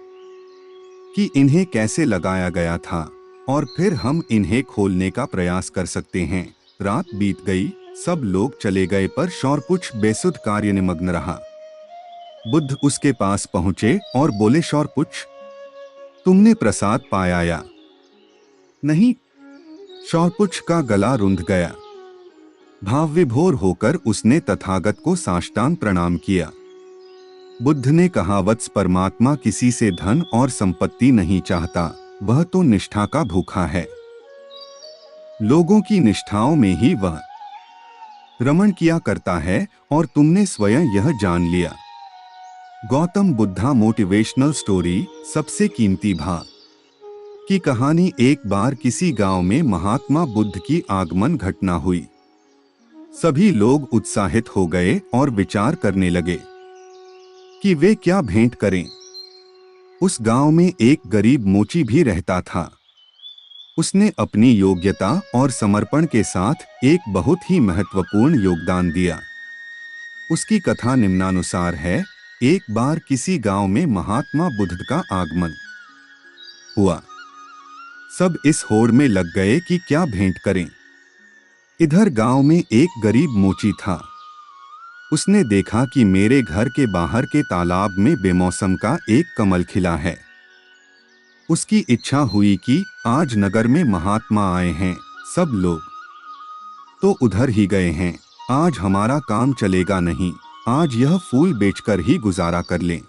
Speaker 1: कि इन्हें कैसे लगाया गया था, और फिर हम इन्हें खोलने का प्रयास कर सकते हैं। रात बीत गई, सब लोग चले गए, पर शौरपुछ बेसुध कार्य निमग्न रहा। बुद्ध उसके पास पहुंचे और बोले, शौरपुछ, तुमने प्रसाद पाया या नहीं? शौरपुछ का गला रुंध गया। भाव विभोर होकर उसने तथागत को साष्टांग प्रणाम किया। बुद्ध ने कहा, वत्स, परमात्मा किसी से धन और संपत्ति नहीं चाहता, वह तो निष्ठा का भूखा है। लोगों की निष्ठाओं में ही वह रमण किया करता है, और तुमने स्वयं यह जान लिया। गौतम बुद्धा मोटिवेशनल स्टोरी, सबसे कीमती भाग की कहानी। एक बार किसी गांव में महात्मा बुद्ध की आगमन घटना हुई। सभी लोग उत्साहित हो गए और विचार करने लगे कि वे क्या भेंट करें। उस गांव में एक गरीब मोची भी रहता था। उसने अपनी योग्यता और समर्पण के साथ एक बहुत ही महत्वपूर्ण योगदान दिया। उसकी कथा निम्नानुसार है। एक बार किसी गांव में महात्मा बुद्ध का आगमन हुआ। सब इस होड़ में लग गए कि क्या भेंट करें। इधर गांव में एक गरीब मोची था। उसने देखा कि मेरे घर के बाहर के तालाब में बेमौसम का एक कमल खिला है। उसकी इच्छा हुई कि आज नगर में महात्मा आए हैं, सब लोग तो उधर ही गए हैं, आज हमारा काम चलेगा नहीं, आज यह फूल बेचकर ही गुजारा कर लें।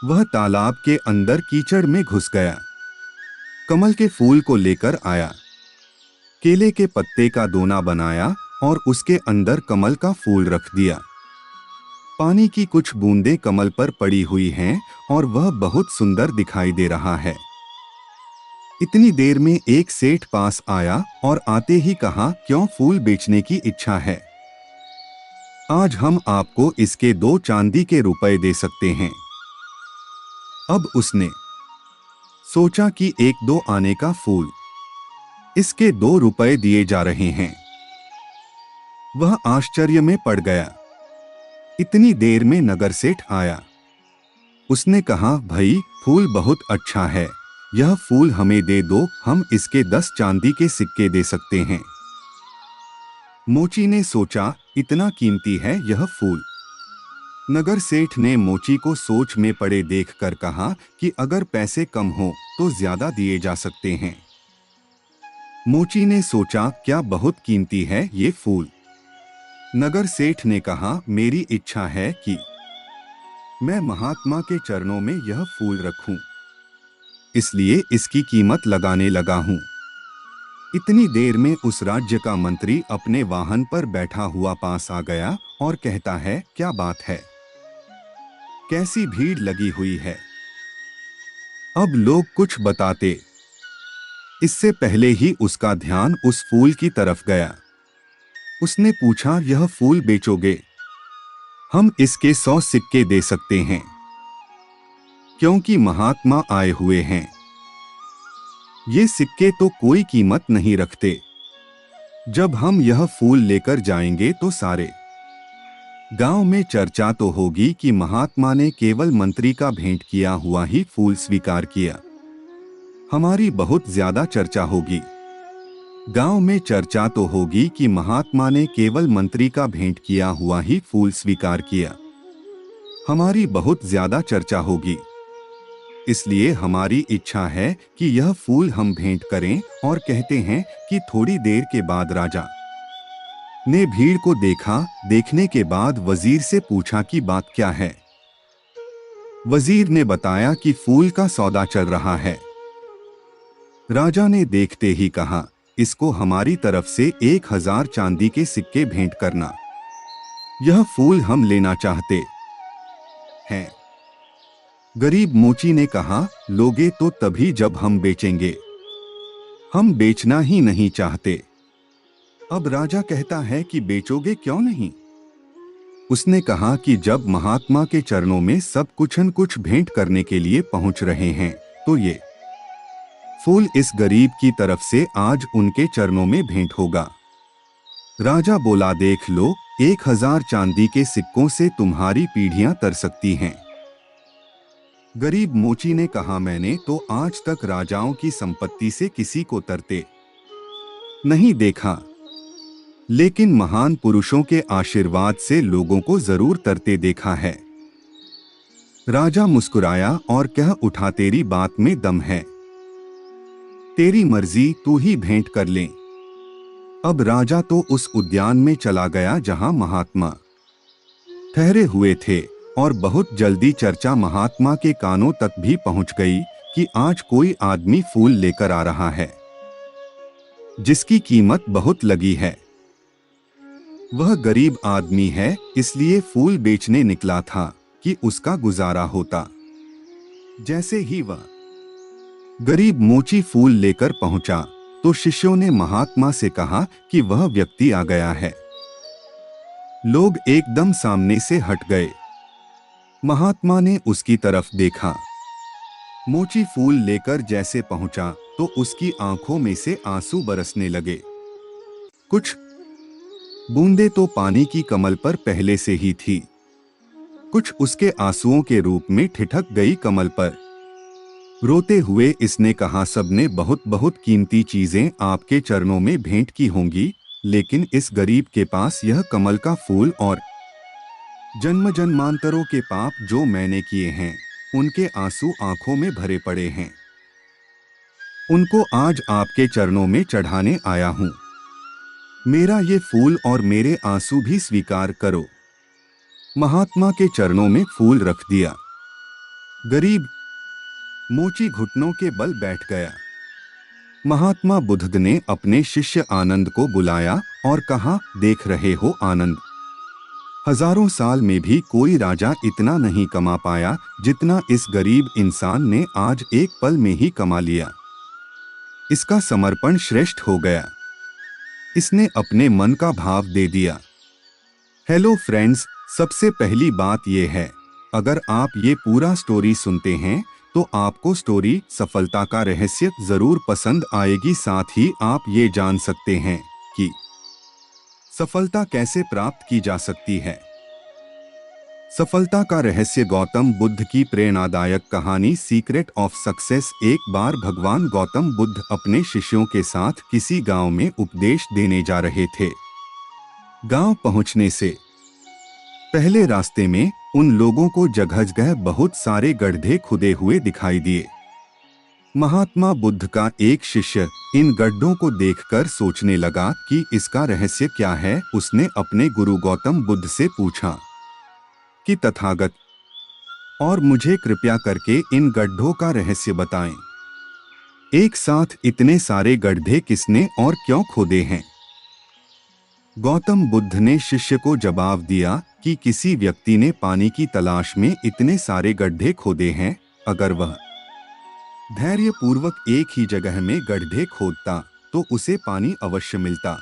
Speaker 1: वह तालाब के अंदर कीचड़ में घुस गया। कमल के फूल को लेकर आया, केले के पत्ते का दोना बनाया और उसके अंदर कमल का फूल रख दिया। पानी की कुछ बूंदें कमल पर पड़ी हुई हैं और वह बहुत सुंदर दिखाई दे रहा है। इतनी देर में एक सेठ पास आया और आते ही कहा, क्यों फूल बेचने की इच्छा है? आज हम आपको इसके 2 चांदी के रुपए दे सकते हैं। अब उसने सोचा कि 1-2 आने का फूल, इसके 2 रुपए दिए जा रहे हैं। वह आश्चर्य में पड़ गया। इतनी देर में नगर सेठ आया। उसने कहा, भाई, फूल बहुत अच्छा है, यह फूल हमें दे दो, हम इसके 10 चांदी के सिक्के दे सकते हैं। मोची ने सोचा, इतना कीमती है यह फूल। नगर सेठ ने मोची को सोच में पड़े देखकर कहा कि अगर पैसे कम हो तो ज्यादा दिए जा सकते हैं। मोची ने सोचा, क्या बहुत कीमती है ये फूल? नगर सेठ ने कहा, मेरी इच्छा है कि मैं महात्मा के चरणों में यह फूल रखूं, इसलिए इसकी कीमत लगाने लगा हूं। इतनी देर में उस राज्य का मंत्री अपने वाहन पर बैठा हुआ पास आ गया और कहता है, क्या बात है, कैसी भीड़ लगी हुई है? अब लोग कुछ बताते, इससे पहले ही उसका ध्यान उस फूल की तरफ गया। उसने पूछा, यह फूल बेचोगे? हम इसके 100 सिक्के दे सकते हैं। क्योंकि महात्मा आए हुए हैं। ये सिक्के तो कोई कीमत नहीं रखते। जब हम यह फूल लेकर जाएंगे तो सारे गांव में चर्चा तो होगी कि महात्मा ने केवल मंत्री का भेंट किया हुआ ही फूल स्वीकार किया। हमारी बहुत ज्यादा चर्चा होगी। गांव में चर्चा तो होगी कि महात्मा ने केवल मंत्री का भेंट किया हुआ ही फूल स्वीकार किया। हमारी बहुत ज्यादा चर्चा होगी। इसलिए हमारी इच्छा है कि यह फूल हम भेंट करें और कहते हैं कि थोड़ी देर के बाद राजा ने भीड़ को देखा। देखने के बाद वजीर से पूछा कि बात क्या है। वजीर ने बताया कि फूल का सौदा चल रहा है। राजा ने देखते ही कहा, इसको हमारी तरफ से 1000 चांदी के सिक्के भेंट करना। यह फूल हम लेना चाहते हैं। गरीब मोची ने कहा, लोगे तो तभी जब हम बेचेंगे। हम बेचना ही नहीं चाहते। अब राजा कहता है कि बेचोगे क्यों नहीं। उसने कहा कि जब महात्मा के चरणों में सब कुछ न कुछ भेंट करने के लिए पहुंच रहे हैं तो ये फूल इस गरीब की तरफ से आज उनके चरणों में भेंट होगा। राजा बोला, देख लो, 1000 चांदी के सिक्कों से तुम्हारी पीढ़ियां तर सकती हैं। गरीब मोची ने कहा, मैंने तो आज तक राजाओं की संपत्ति से किसी को तरते नहीं देखा, लेकिन महान पुरुषों के आशीर्वाद से लोगों को जरूर तरते देखा है। राजा मुस्कुराया और कह उठा, तेरी बात में दम है। तेरी मर्जी, तू ही भेंट कर ले। अब राजा तो उस उद्यान में चला गया जहां महात्मा ठहरे हुए थे और बहुत जल्दी चर्चा महात्मा के कानों तक भी पहुंच गई कि आज कोई आदमी फूल लेकर आ रहा है जिसकी कीमत बहुत लगी है। वह गरीब आदमी है, इसलिए फूल बेचने निकला था कि उसका गुजारा होता। जैसे ही वह गरीब मोची फूल लेकर पहुंचा तो शिष्यों ने महात्मा से कहा कि वह व्यक्ति आ गया है। लोग एकदम सामने से हट गए। महात्मा ने उसकी तरफ देखा। मोची फूल लेकर जैसे पहुंचा तो उसकी आंखों में से आंसू बरसने लगे। कुछ बूंदे तो पानी की कमल पर पहले से ही थी, कुछ उसके आंसुओं के रूप में ठिठक गई कमल पर। रोते हुए इसने कहा, सबने बहुत बहुत कीमती चीजें आपके चरणों में भेंट की होंगी, लेकिन इस गरीब के पास यह कमल का फूल और जन्म जन्मांतरों के पाप जो मैंने किए हैं उनके आंसू आंखों में भरे पड़े हैं। उनको आज आपके चरणों में चढ़ाने आया हूं। मेरा ये फूल और मेरे आंसू भी स्वीकार करो। महात्मा के चरणों में फूल रख दिया। गरीब मोची घुटनों के बल बैठ गया। महात्मा बुद्ध ने अपने शिष्य आनंद को बुलाया और कहा, देख रहे हो आनंद, हजारों साल में भी कोई राजा इतना नहीं कमा पाया जितना इस गरीब इंसान ने आज एक पल में ही कमा लिया। इसका समर्पण श्रेष्ठ हो गया। इसने अपने मन का भाव दे दिया। हेलो फ्रेंड्स, सबसे पहली बात यह है, अगर आप ये पूरा स्टोरी सुनते हैं तो आपको स्टोरी सफलता का रहस्य जरूर पसंद आएगी। साथ ही आप ये जान सकते हैं कि सफलता कैसे प्राप्त की जा सकती है। सफलता का रहस्य गौतम बुद्ध की प्रेरणादायक कहानी सीक्रेट ऑफ सक्सेस। एक बार भगवान गौतम बुद्ध अपने शिष्यों के साथ किसी गांव में उपदेश देने जा रहे थे। गांव पहुंचने से पहले रास्ते में उन लोगों को जगह जगह बहुत सारे गड्ढे खुदे हुए दिखाई दिए। महात्मा बुद्ध का एक शिष्य इन गड्ढों को देखकर सोचने लगा कि इसका रहस्य क्या है। उसने अपने गुरु गौतम बुद्ध से पूछा कि तथागत, और मुझे कृपया करके इन गड्ढों का रहस्य बताएं। एक साथ इतने सारे गड्ढे किसने और क्यों खोदे हैं? गौतम बुद्ध ने शिष्य को जवाब दिया कि किसी व्यक्ति ने पानी की तलाश में इतने सारे गड्ढे खोदे हैं। अगर वह धैर्य पूर्वक एक ही जगह में गड्ढे खोदता तो उसे पानी अवश्य मिलता,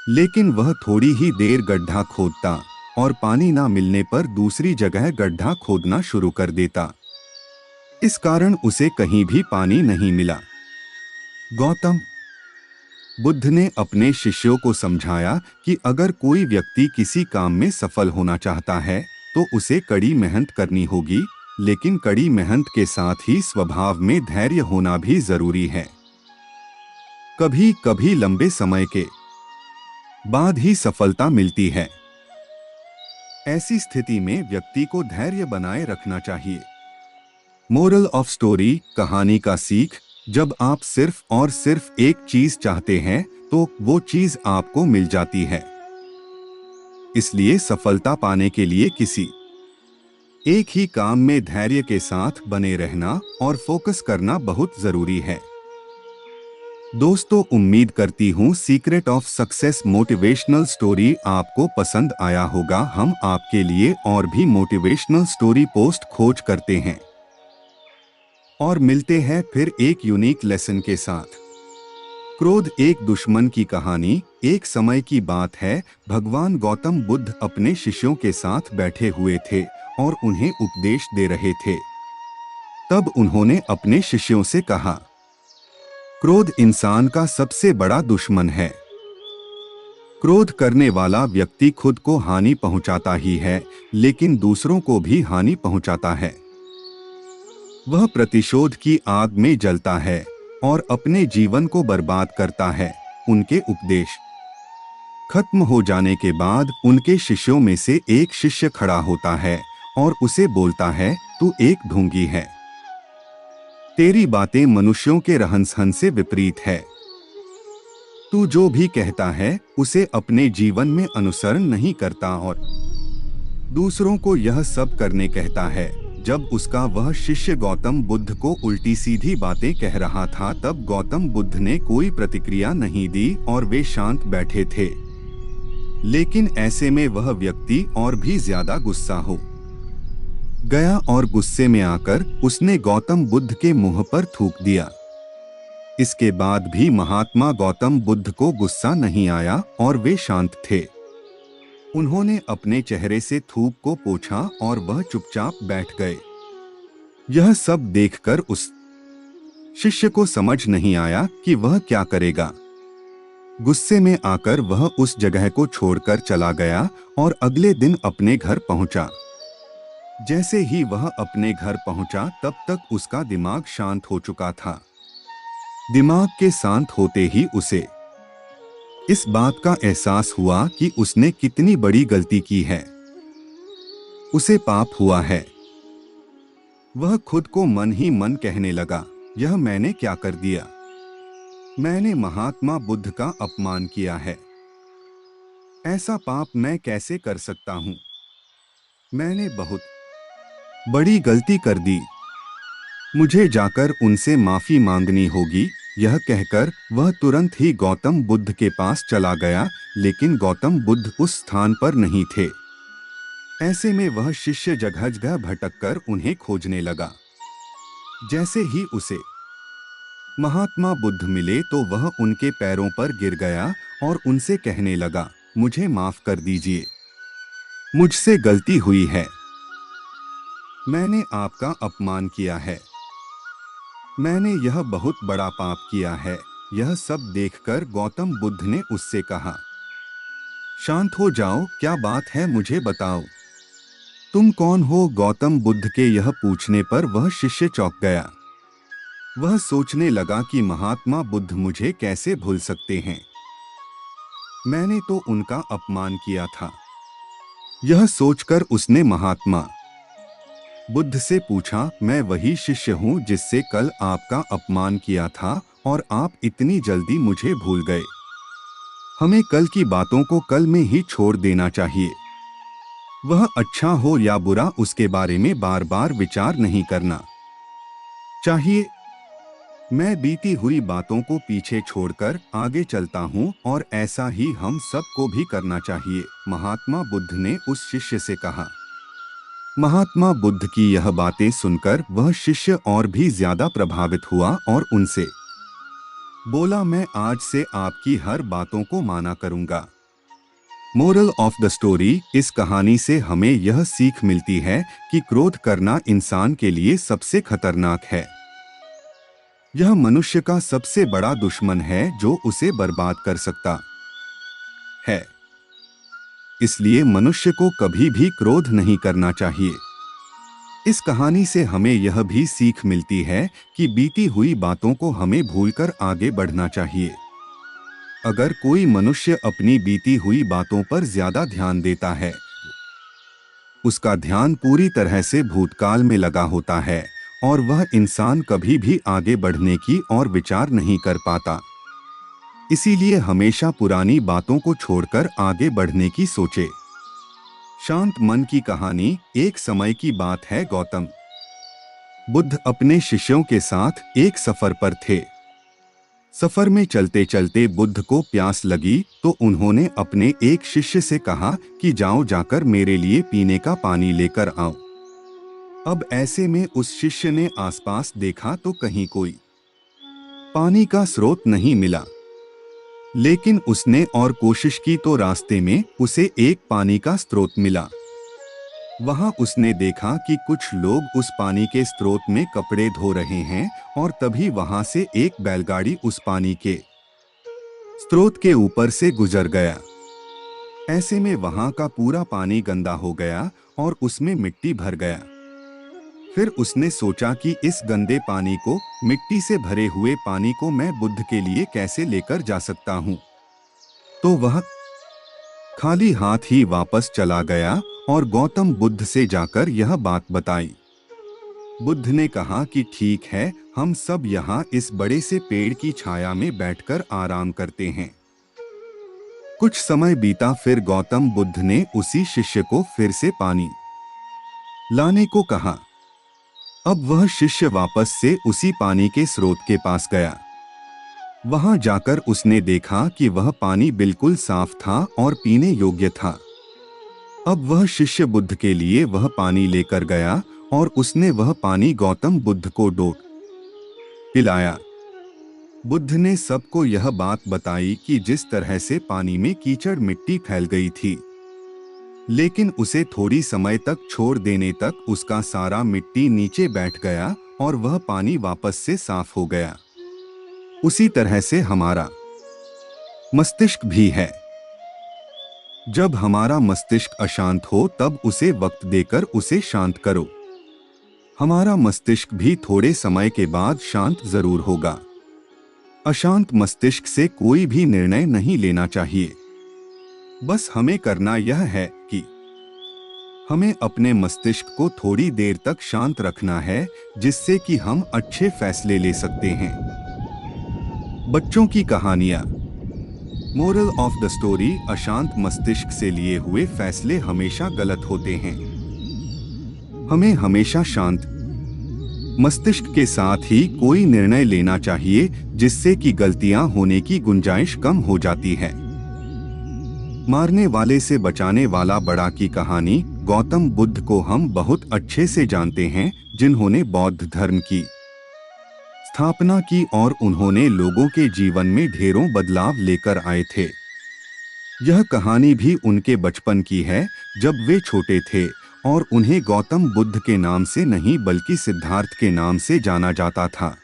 Speaker 1: लेकिन वह थोड़ी ही देर गड्ढा खोदता और पानी ना मिलने पर दूसरी जगह गड्ढा खोदना शुरू कर देता। इस कारण उसे कहीं भी पानी नहीं मिला। गौतम बुद्ध ने अपने शिष्यों को समझाया कि अगर कोई व्यक्ति किसी काम में सफल होना चाहता है तो उसे कड़ी मेहनत करनी होगी, लेकिन कड़ी मेहनत के साथ ही स्वभाव में धैर्य होना भी जरूरी है। कभी कभी लंबे समय के बाद ही सफलता मिलती है। ऐसी स्थिति में व्यक्ति को धैर्य बनाए रखना चाहिए। मोरल ऑफ स्टोरी, कहानी का सीख, जब आप सिर्फ और सिर्फ एक चीज चाहते हैं तो वो चीज आपको मिल जाती है। इसलिए सफलता पाने के लिए किसी एक ही काम में धैर्य के साथ बने रहना और फोकस करना बहुत जरूरी है। दोस्तों, उम्मीद करती हूँ secret of success motivational story आपको पसंद आया होगा। हम आपके लिए और भी मोटिवेशनल स्टोरी पोस्ट खोज करते हैं और मिलते हैं फिर एक यूनिक लेसन के साथ। क्रोध एक दुश्मन की कहानी। एक समय की बात है, भगवान गौतम बुद्ध अपने शिष्यों के साथ बैठे हुए थे और उन्हें उपदेश दे रहे थे। तब उन्होंने अपने शिष्यों से कहा, क्रोध इंसान का सबसे बड़ा दुश्मन है। क्रोध करने वाला व्यक्ति खुद को हानि पहुंचाता ही है, लेकिन दूसरों को भी हानि पहुंचाता है। वह प्रतिशोध की आग में जलता है और अपने जीवन को बर्बाद करता है। उनके उपदेश खत्म हो जाने के बाद उनके शिष्यों में से एक शिष्य खड़ा होता है और उसे बोलता है, तू एक ढोंगी है। तेरी बातें मनुष्यों के रहन-सहन से विपरीत है। तू जो भी कहता है उसे अपने जीवन में अनुसरण नहीं करता और दूसरों को यह सब करने कहता है। जब उसका वह शिष्य गौतम बुद्ध को उल्टी सीधी बातें कह रहा था, तब गौतम बुद्ध ने कोई प्रतिक्रिया नहीं दी और वे शांत बैठे थे। लेकिन ऐसे में वह व्यक्ति और भी ज्यादा गुस्सा हो गया और गुस्से में आकर उसने गौतम बुद्ध के मुंह पर थूक दिया। इसके बाद भी महात्मा गौतम बुद्ध को गुस्सा नहीं आया और वे शांत थे। उन्होंने अपने चेहरे से थूक को पोंछा और वह चुपचाप बैठ गए। यह सब देखकर उस शिष्य को समझ नहीं आया कि वह क्या करेगा। गुस्से में आकर वह उस जगह को छोड़कर चला गया और अगले दिन अपने घर पहुंचा। जैसे ही वह अपने घर पहुंचा, तब तक उसका दिमाग शांत हो चुका था। दिमाग के शांत होते ही उसे इस बात का एहसास हुआ कि उसने कितनी बड़ी गलती की है। उसे पाप हुआ है। वह खुद को मन ही मन कहने लगा, यह मैंने क्या कर दिया? मैंने महात्मा बुद्ध का अपमान किया है। ऐसा पाप मैं कैसे कर सकता हूँ? मैंने बहुत बड़ी गलती कर दी। मुझे जाकर उनसे माफी मांगनी होगी। यह कहकर वह तुरंत ही गौतम बुद्ध के पास चला गया, लेकिन गौतम बुद्ध उस स्थान पर नहीं थे। ऐसे में वह शिष्य जगह जगह भटककर उन्हें खोजने लगा। जैसे ही उसे महात्मा बुद्ध मिले तो वह उनके पैरों पर गिर गया और उनसे कहने लगा, मुझे माफ कर दीजिए, मुझसे गलती हुई है। मैंने आपका अपमान किया है। मैंने यह बहुत बड़ा पाप किया है। यह सब देखकर गौतम बुद्ध ने उससे कहा, शांत हो जाओ, क्या बात है मुझे बताओ। तुम कौन हो? गौतम बुद्ध के यह पूछने पर वह शिष्य चौंक गया। वह सोचने लगा कि महात्मा बुद्ध मुझे कैसे भूल सकते हैं। मैंने तो उनका अपमान किया था। यह सोचकर उसने महात्मा बुद्ध से पूछा, मैं वही शिष्य हूँ जिससे कल आपका अपमान किया था और आप इतनी जल्दी मुझे भूल गए। हमें कल की बातों को कल में ही छोड़ देना चाहिए। वह अच्छा हो या बुरा, उसके बारे में बार बार विचार नहीं करना चाहिए। मैं बीती हुई बातों को पीछे छोड़कर आगे चलता हूँ और ऐसा ही हम सबको भी करना चाहिए, महात्मा बुद्ध ने उस शिष्य से कहा। महात्मा बुद्ध की यह बातें सुनकर वह शिष्य और भी ज्यादा प्रभावित हुआ और उनसे बोला, मैं आज से आपकी हर बातों को माना करूंगा। मोरल ऑफ द स्टोरी, इस कहानी से हमें यह सीख मिलती है कि क्रोध करना इंसान के लिए सबसे खतरनाक है। यह मनुष्य का सबसे बड़ा दुश्मन है जो उसे बर्बाद कर सकता है। इसलिए मनुष्य को कभी भी क्रोध नहीं करना चाहिए। इस कहानी से हमें यह भी सीख मिलती है कि बीती हुई बातों को हमें भूलकर आगे बढ़ना चाहिए। अगर कोई मनुष्य अपनी बीती हुई बातों पर ज्यादा ध्यान देता है, उसका ध्यान पूरी तरह से भूतकाल में लगा होता है और वह इंसान कभी भी आगे बढ़ने की और विचार नहीं कर पाता। इसीलिए हमेशा पुरानी बातों को छोड़कर आगे बढ़ने की सोचे। शांत मन की कहानी। एक समय की बात है, गौतम बुद्ध अपने शिष्यों के साथ एक सफर पर थे। सफर में चलते चलते बुद्ध को प्यास लगी तो उन्होंने अपने एक शिष्य से कहा कि जाओ, जाकर मेरे लिए पीने का पानी लेकर आओ। अब ऐसे में उस शिष्य ने आसपास देखा तो कहीं कोई पानी का स्रोत नहीं मिला, लेकिन उसने और कोशिश की तो रास्ते में उसे एक पानी का स्रोत मिला। वहां उसने देखा कि कुछ लोग उस पानी के स्रोत में कपड़े धो रहे हैं और तभी वहां से एक बैलगाड़ी उस पानी के स्रोत के ऊपर से गुजर गया। ऐसे में वहां का पूरा पानी गंदा हो गया और उसमें मिट्टी भर गया। फिर उसने सोचा कि इस गंदे पानी को, मिट्टी से भरे हुए पानी को मैं बुद्ध के लिए कैसे लेकर जा सकता हूँ। तो वह खाली हाथ ही वापस चला गया और गौतम बुद्ध से जाकर यह बात बताई। बुद्ध ने कहा कि ठीक है, हम सब यहाँ इस बड़े से पेड़ की छाया में बैठकर आराम करते हैं। कुछ समय बीता, फिर गौतम बुद्ध ने उसी शिष्य को फिर से पानी लाने को कहा। अब वह शिष्य वापस से उसी पानी के स्रोत के पास गया। वहां जाकर उसने देखा कि वह पानी बिल्कुल साफ था और पीने योग्य था। अब वह शिष्य बुद्ध के लिए वह पानी लेकर गया और उसने वह पानी गौतम बुद्ध को डोल पिलाया। बुद्ध ने सबको यह बात बताई कि जिस तरह से पानी में कीचड़ मिट्टी फैल गई थी, लेकिन उसे थोड़ी समय तक छोड़ देने तक उसका सारा मिट्टी नीचे बैठ गया और वह पानी वापस से साफ हो गया। उसी तरह से हमारा मस्तिष्क भी है। जब हमारा मस्तिष्क अशांत हो तब उसे वक्त देकर उसे शांत करो। हमारा मस्तिष्क भी थोड़े समय के बाद शांत जरूर होगा। अशांत मस्तिष्क से कोई भी निर्णय नहीं लेना चाहिए। बस हमें करना यह है कि हमें अपने मस्तिष्क को थोड़ी देर तक शांत रखना है, जिससे कि हम अच्छे फैसले ले सकते हैं। बच्चों की कहानियां। मोरल ऑफ द स्टोरी, अशांत मस्तिष्क से लिए हुए फैसले हमेशा गलत होते हैं। हमें हमेशा शांत मस्तिष्क के साथ ही कोई निर्णय लेना चाहिए, जिससे कि गलतियां होने की गुंजाइश कम हो जाती है। मारने वाले से बचाने वाला बड़ा की कहानी। गौतम बुद्ध को हम बहुत अच्छे से जानते हैं, जिन्होंने बौद्ध धर्म की स्थापना की और उन्होंने लोगों के जीवन में ढेरों बदलाव लेकर आए थे। यह कहानी भी उनके बचपन की है, जब वे छोटे थे और उन्हें गौतम बुद्ध के नाम से नहीं बल्कि सिद्धार्थ के नाम से जाना जाता था।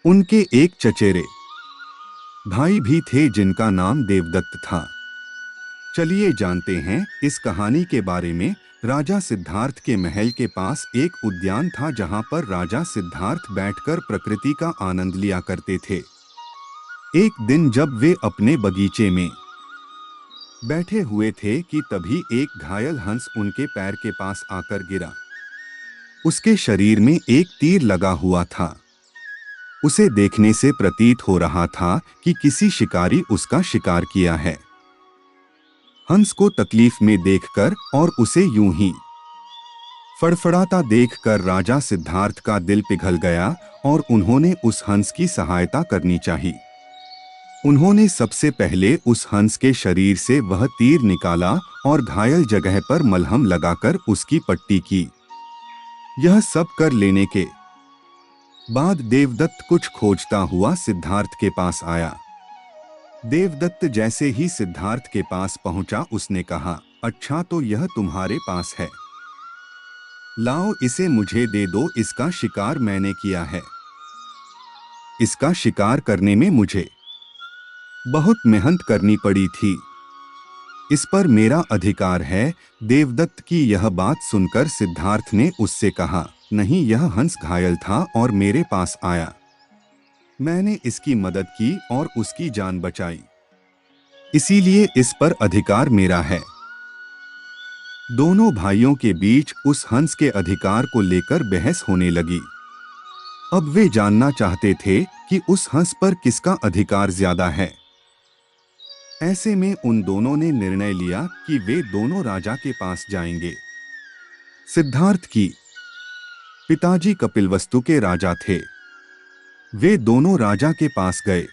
Speaker 1: उनके एक चचेरे भाई भी थे जिनका नाम देवदत्त था। चलिए जानते हैं इस कहानी के बारे में। राजा सिद्धार्थ के महल के पास एक उद्यान था, जहां पर राजा सिद्धार्थ बैठकर प्रकृति का आनंद लिया करते थे। एक दिन जब वे अपने बगीचे में बैठे हुए थे कि तभी एक घायल हंस उनके पैर के पास आकर गिरा। उसके शरीर में एक तीर लगा हुआ था। उसे देखने से प्रतीत हो रहा था कि किसी शिकारी उसका शिकार किया है। हंस को तकलीफ में देखकर और उसे यूं ही फड़फड़ाता देखकर राजा सिद्धार्थ का दिल पिघल गया और उन्होंने उस हंस की सहायता करनी चाहिए। उन्होंने सबसे पहले उस हंस के शरीर से वह तीर निकाला और घायल जगह पर मलहम लगाकर उसकी पट्टी की। यह सब कर लेने के बाद देवदत्त कुछ खोजता हुआ सिद्धार्थ के पास आया। देवदत्त जैसे ही सिद्धार्थ के पास पहुंचा उसने कहा, अच्छा तो यह तुम्हारे पास है, लाओ इसे मुझे दे दो, इसका शिकार मैंने किया है। इसका शिकार करने में मुझे बहुत मेहनत करनी पड़ी थी, इस पर मेरा अधिकार है। देवदत्त की यह बात सुनकर सिद्धार्थ ने उससे कहा, नहीं, यह हंस घायल था और मेरे पास आया, मैंने इसकी मदद की और उसकी जान बचाई, इसीलिए इस पर अधिकार मेरा है। दोनों भाइयों के बीच उस हंस के अधिकार को लेकर बहस होने लगी। अब वे जानना चाहते थे कि उस हंस पर किसका अधिकार ज्यादा है। ऐसे में उन दोनों ने निर्णय लिया कि वे दोनों राजा के पास जाएंगे। सिद्धार्थ की पिताजी कपिलवस्तु के राजा थे। वे दोनों राजा के पास गए।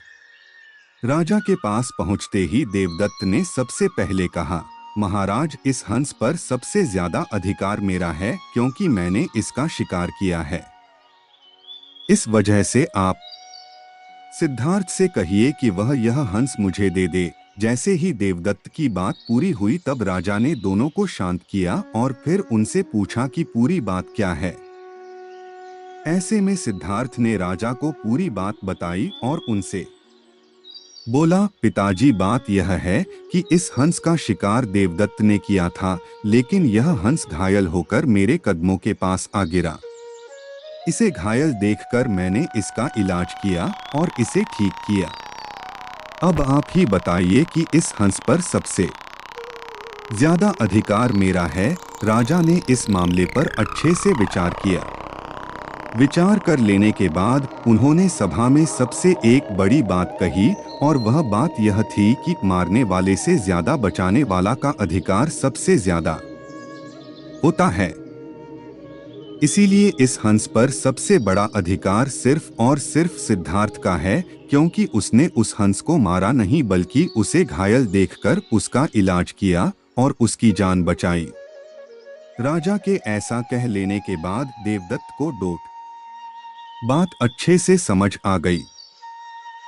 Speaker 1: राजा के पास पहुंचते ही देवदत्त ने सबसे पहले कहा, महाराज, इस हंस पर सबसे ज्यादा अधिकार मेरा है क्योंकि मैंने इसका शिकार किया है। इस वजह से आप सिद्धार्थ से कहिए कि वह यह हंस मुझे दे दे। जैसे ही देवदत्त की बात पूरी हुई तब राजा ने दोनों को शांत किया और फिर उनसे पूछा कि पूरी बात क्या है। ऐसे में सिद्धार्थ ने राजा को पूरी बात बताई और उनसे बोला, पिताजी, बात यह है कि इस हंस का शिकार देवदत्त ने किया था, लेकिन यह हंस घायल होकर मेरे कदमों के पास आ गिरा। इसे घायल देखकर मैंने इसका इलाज किया और इसे ठीक किया। अब आप ही बताइए कि इस हंस पर सबसे ज्यादा अधिकार मेरा है। राजा ने इस मामले पर अच्छे से विचार किया। विचार कर लेने के बाद उन्होंने सभा में सबसे एक बड़ी बात कही और वह बात यह थी कि मारने वाले से ज्यादा बचाने वाला का अधिकार सबसे ज्यादा होता है। इसीलिए इस हंस पर सबसे बड़ा अधिकार सिर्फ और सिर्फ सिद्धार्थ का है, क्योंकि उसने उस हंस को मारा नहीं बल्कि उसे घायल देखकर उसका इलाज किया और उसकी जान बचाई। राजा के ऐसा कह लेने के बाद देवदत्त को बात अच्छे से समझ आ गई।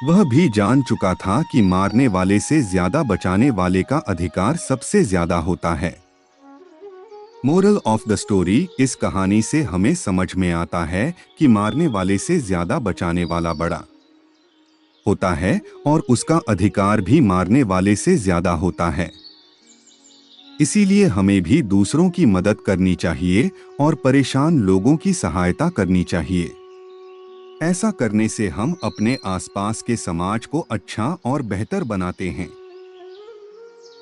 Speaker 1: वह भी जान चुका था कि मारने वाले से ज्यादा बचाने वाले का अधिकार सबसे ज्यादा होता है। मोरल ऑफ द स्टोरी, इस कहानी से हमें समझ में आता है कि मारने वाले से ज्यादा बचाने वाला बड़ा होता है और उसका अधिकार भी मारने वाले से ज्यादा होता है। इसीलिए हमें भी दूसरों की मदद करनी चाहिए और परेशान लोगों की सहायता करनी चाहिए। ऐसा करने से हम अपने आसपास के समाज को अच्छा और बेहतर बनाते हैं।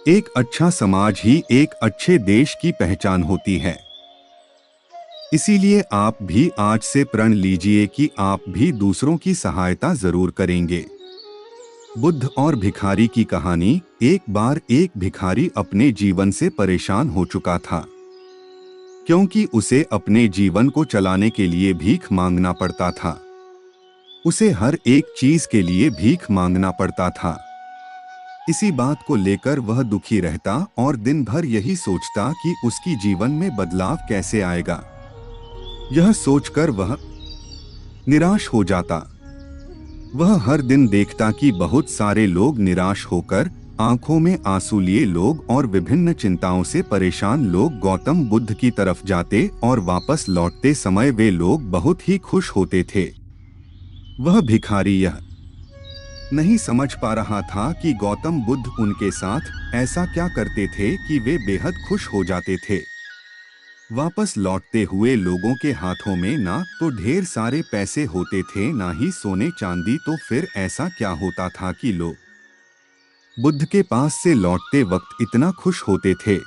Speaker 1: एक अच्छा समाज ही एक अच्छे देश की पहचान होती है। इसीलिए आप भी आज से प्रण लीजिए कि आप भी दूसरों की सहायता जरूर करेंगे। बुद्ध और भिखारी की कहानी। एक बार एक भिखारी अपने जीवन से परेशान हो चुका था, क्योंकि उसे अपने जीवन को चलाने के लिए भीख मांगना पड़ता था। उसे हर एक चीज के लिए भीख मांगना पड़ता था। इसी बात को लेकर वह दुखी रहता और दिन भर यही सोचता कि उसकी जीवन में बदलाव कैसे आएगा। यह सोचकर वह निराश हो जाता। वह हर दिन देखता कि बहुत सारे लोग निराश होकर, आंखों में आंसू लिए लोग और विभिन्न चिंताओं से परेशान लोग गौतम बुद्ध की तरफ जाते और वापस लौटते समय वे लोग बहुत ही खुश होते थे। वह भिखारी यह नहीं समझ पा रहा था कि गौतम बुद्ध उनके साथ ऐसा क्या करते थे कि वे बेहद खुश हो जाते थे। वापस लौटते हुए लोगों के हाथों में ना तो ढेर सारे पैसे होते थे, ना ही सोने चांदी, तो फिर ऐसा क्या होता था कि लोग बुद्ध के पास से लौटते वक्त इतना खुश होते थे।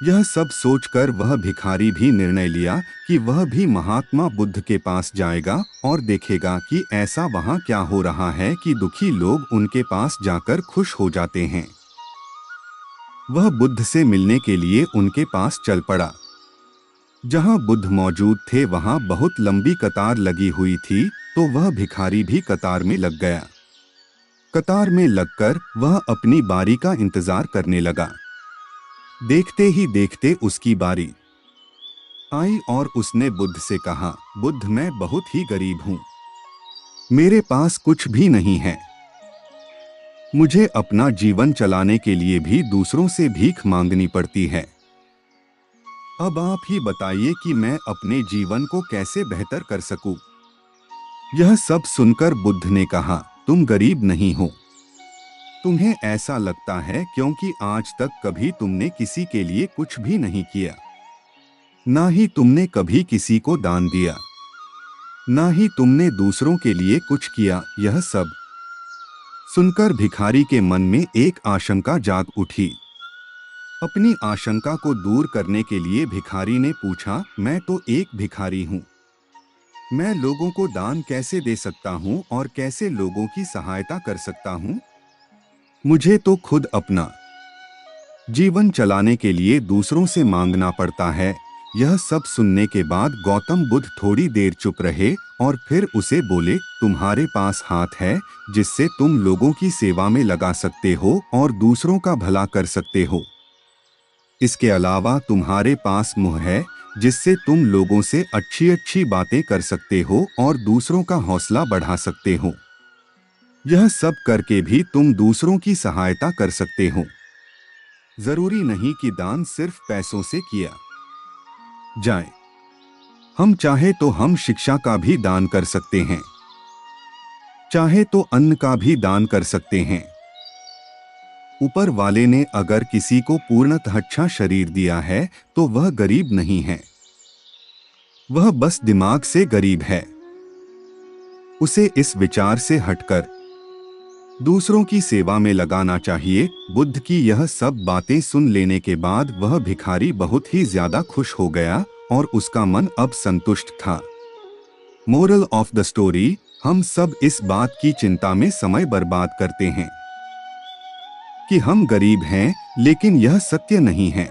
Speaker 1: यह सब सोचकर वह भिखारी भी निर्णय लिया कि वह भी महात्मा बुद्ध के पास जाएगा और देखेगा कि ऐसा वहां क्या हो रहा है कि दुखी लोग उनके पास जाकर खुश हो जाते हैं। वह बुद्ध से मिलने के लिए उनके पास चल पड़ा। जहां बुद्ध मौजूद थे वहां बहुत लंबी कतार लगी हुई थी, तो वह भिखारी भी कतार में लग गया। कतार में लगकर वह अपनी बारी का इंतजार करने लगा। देखते ही देखते उसकी बारी आई और उसने बुद्ध से कहा, बुद्ध, मैं बहुत ही गरीब हूं, मेरे पास कुछ भी नहीं है। मुझे अपना जीवन चलाने के लिए भी दूसरों से भीख मांगनी पड़ती है। अब आप ही बताइए कि मैं अपने जीवन को कैसे बेहतर कर सकूं? यह सब सुनकर बुद्ध ने कहा, तुम गरीब नहीं हो। तुम्हें ऐसा लगता है क्योंकि आज तक कभी तुमने किसी के लिए कुछ भी नहीं किया, ना ही तुमने कभी किसी को दान दिया, ना ही तुमने दूसरों के लिए कुछ किया। यह सब सुनकर भिखारी के मन में एक आशंका जाग उठी। अपनी आशंका को दूर करने के लिए भिखारी ने पूछा, मैं तो एक भिखारी हूँ, मैं लोगों को दान कैसे दे सकता हूँ और कैसे लोगों की सहायता कर सकता हूँ? मुझे तो खुद अपना जीवन चलाने के लिए दूसरों से मांगना पड़ता है। यह सब सुनने के बाद गौतम बुद्ध थोड़ी देर चुप रहे और फिर उसे बोले, तुम्हारे पास हाथ है जिससे तुम लोगों की सेवा में लगा सकते हो और दूसरों का भला कर सकते हो। इसके अलावा तुम्हारे पास मुंह है जिससे तुम लोगों से अच्छी अच्छी बातें कर सकते हो और दूसरों का हौसला बढ़ा सकते हो। यह सब करके भी तुम दूसरों की सहायता कर सकते हो। जरूरी नहीं कि दान सिर्फ पैसों से किया जाए। हम चाहे तो हम शिक्षा का भी दान कर सकते हैं, चाहे तो अन्न का भी दान कर सकते हैं। ऊपर वाले ने अगर किसी को पूर्णतः अच्छा शरीर दिया है तो वह गरीब नहीं है, वह बस दिमाग से गरीब है। उसे इस विचार से हटकर दूसरों की सेवा में लगाना चाहिए। बुद्ध की यह सब बातें सुन लेने के बाद वह भिखारी बहुत ही ज्यादा खुश हो गया और उसका मन अब संतुष्ट था। मोरल ऑफ द स्टोरी, हम सब इस बात की चिंता में समय बर्बाद करते हैं कि हम गरीब हैं, लेकिन यह सत्य नहीं है।